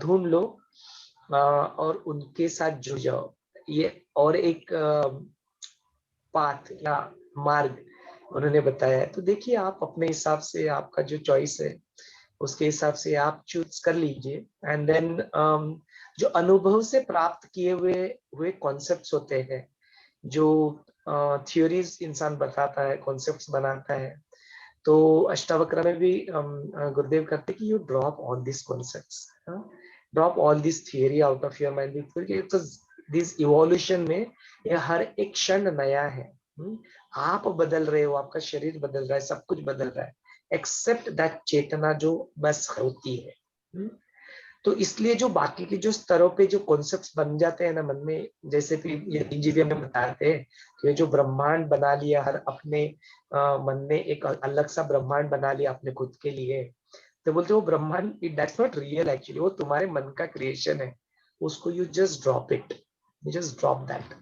ढूंढ लो और उनके साथ जुड़ जाओ। ये और एक पाथ या मार्ग उन्होंने बताया है, तो देखिए आप अपने हिसाब से, आपका जो चॉइस है उसके हिसाब से आप चूज कर लीजिए। एंड देन जो अनुभव से प्राप्त किए हुए कॉन्सेप्ट्स होते हैं, जो थ्योरीज इंसान बताता है, कॉन्सेप्ट्स बनाता है, तो अष्टावक्र में भी गुरुदेव कहते हैं कि you drop all this concepts, drop all this theory out of your mind, this evolution में ये हर एक क्षण नया है। आप बदल रहे हो, आपका शरीर बदल रहा है, सब कुछ बदल रहा है, एक्सेप्ट दैट चेतना जो बस होती है। तो इसलिए जो बाकी के जो स्तरों पे जो कॉन्सेप्ट्स बन जाते हैं ना मन में, जैसे कि यतीन जी भी हमें बताते हैं कि जो ब्रह्मांड बना लिया हर अपने मन में, एक अलग सा ब्रह्मांड बना लिया अपने खुद के लिए, तो बोलते वो ब्रह्मांड दैट्स नॉट रियल एक्चुअली, वो तुम्हारे मन का क्रिएशन है, उसको you just drop it, you just drop that,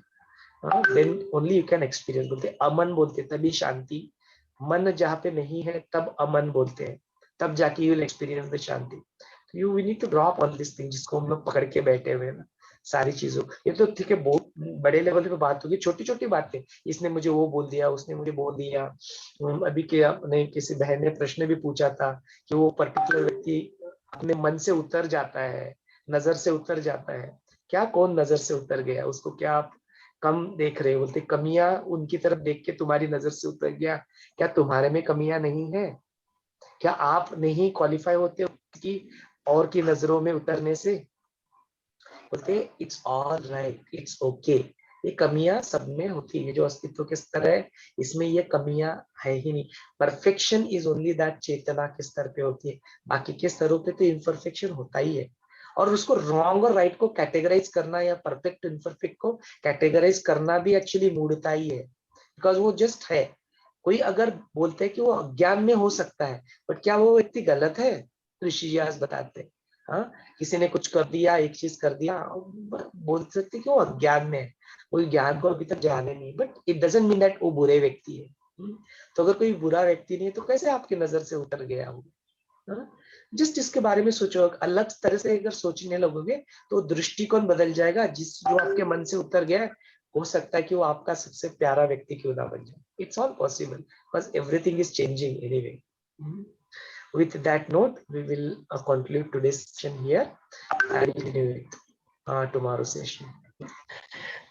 then only you can experience. बोलते अमन बोलते तभी शांति, मन जहाँ पे नहीं है तब अमन बोलते हैं, तब जाके you will experience the shanti. You we need to drop all this thing जिसको हम लोग पकड़ के बैठे हुए हैं ना, सारी चीजों, ये तो ठीक है बहुत बड़े लेवल पे बात होगी, छोटी छोटी बातें, इसने मुझे वो बोल दिया, उसने मुझे बोल दिया। अभी के अपने किसी बहन ने प्रश्न भी पूछा था कि वो पर्टिकुलर व्यक्ति अपने मन से उतर जाता है, नजर से उतर जाता है। क्या कौन नजर से उतर गया, उसको क्या आप कम देख रहे हो? बोलते कमियां उनकी तरफ देख के तुम्हारी नजर से उतर गया, क्या तुम्हारे में कमियां नहीं है? क्या आप नहीं क्वालिफाई होते हो कि और की नजरों में उतरने से? बोलते it's all right, it's okay. ये कमियां सब में होती है, जो अस्तित्व के स्तर है इसमें ये कमियां है ही नहीं। परफेक्शन इज ओनली दैट चेतना के स्तर पे होती है, बाकी के स्तरों पे तो इम्परफेक्शन होता ही है। और उसको रॉन्ग और राइट को कैटेगराइज करना या परफेक्ट इम्परफेक्ट को कैटेगराइज करना भी एक्चुअली मूर्खता ही है, बिकॉज वो जस्ट है। कोई अगर बोलते हैं कि वो अज्ञान में हो सकता है, बट क्या वो व्यक्ति गलत है? ऋषि जी आज बताते हैं, हाँ, किसी ने कुछ कर दिया, एक चीज कर दिया, बोल सकते कि वो अज्ञान में है, वो ज्ञान को अभी तक जाने नहीं, but it doesn't mean that वो बुरे व्यक्ति है। तो अगर कोई बुरा व्यक्ति नहीं है तो कैसे आपकी नजर से उतर गया वो? जस्ट इसके बारे में सोचो, अलग तरह से अगर सोचने लगोगे तो दृष्टिकोण बदल जाएगा। जो आपके मन से उतर गया है, हो सकता है कि वो आपका सबसे प्यारा व्यक्ति क्यों ना बन जाए। इट्स ऑल पॉसिबल, बस everything is changing anyway. With that note, we will conclude today's session here and continue with tomorrow's session.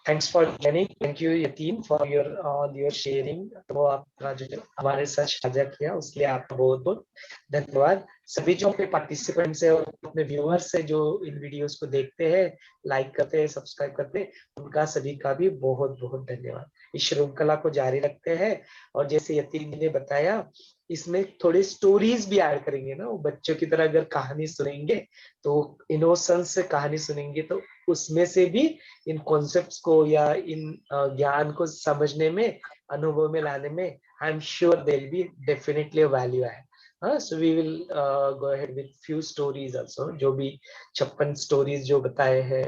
Thanks for joining. Thank you Yatin for your sharing. तो आपका जो हमारे साथ साझा किया उसके लिए आपका बहुत बहुत धन्यवाद। सभी जो अपने पार्टिसिपेंट्स है और अपने व्यूअर्स है जो इन वीडियोस को देखते हैं, लाइक करते हैं, सब्सक्राइब करते हैं, उनका सभी का भी बहुत बहुत धन्यवाद। इस श्रृंखला को जारी रखते हैं और जैसे यतीन जी ने बताया इसमें थोड़ी स्टोरीज भी ऐड करेंगे ना, वो बच्चों की तरह अगर कहानी सुनेंगे तो इनोसेंस से कहानी सुनेंगे तो उसमें से भी इन कॉन्सेप्ट्स को या इन ज्ञान को समझने में, अनुभव में लाने में I am sure there will be definitely a value है। So we will go ahead with few stories also, जो भी 56 स्टोरीज जो बताए हैं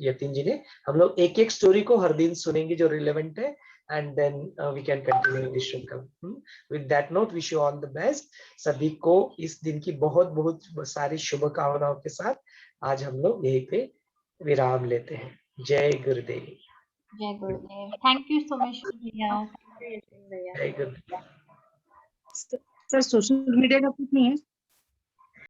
यतीन जी ने, हम लोग एक एक स्टोरी को हर दिन सुनेंगे जो रिलेवेंट है, and then we can continue this श्रृंखला। With that note, wish you all the best। सभी को इस दिन की बहुत बहुत सारी शुभकामनाओं के साथ आज हम लोग यहीं पे विराम लेते हैं। जय गुरुदेव। जय गुरुदेव। थैंक यू सो मच भैया। जय गुरुदेव। सर सोशल मीडिया का कुछ नहीं है।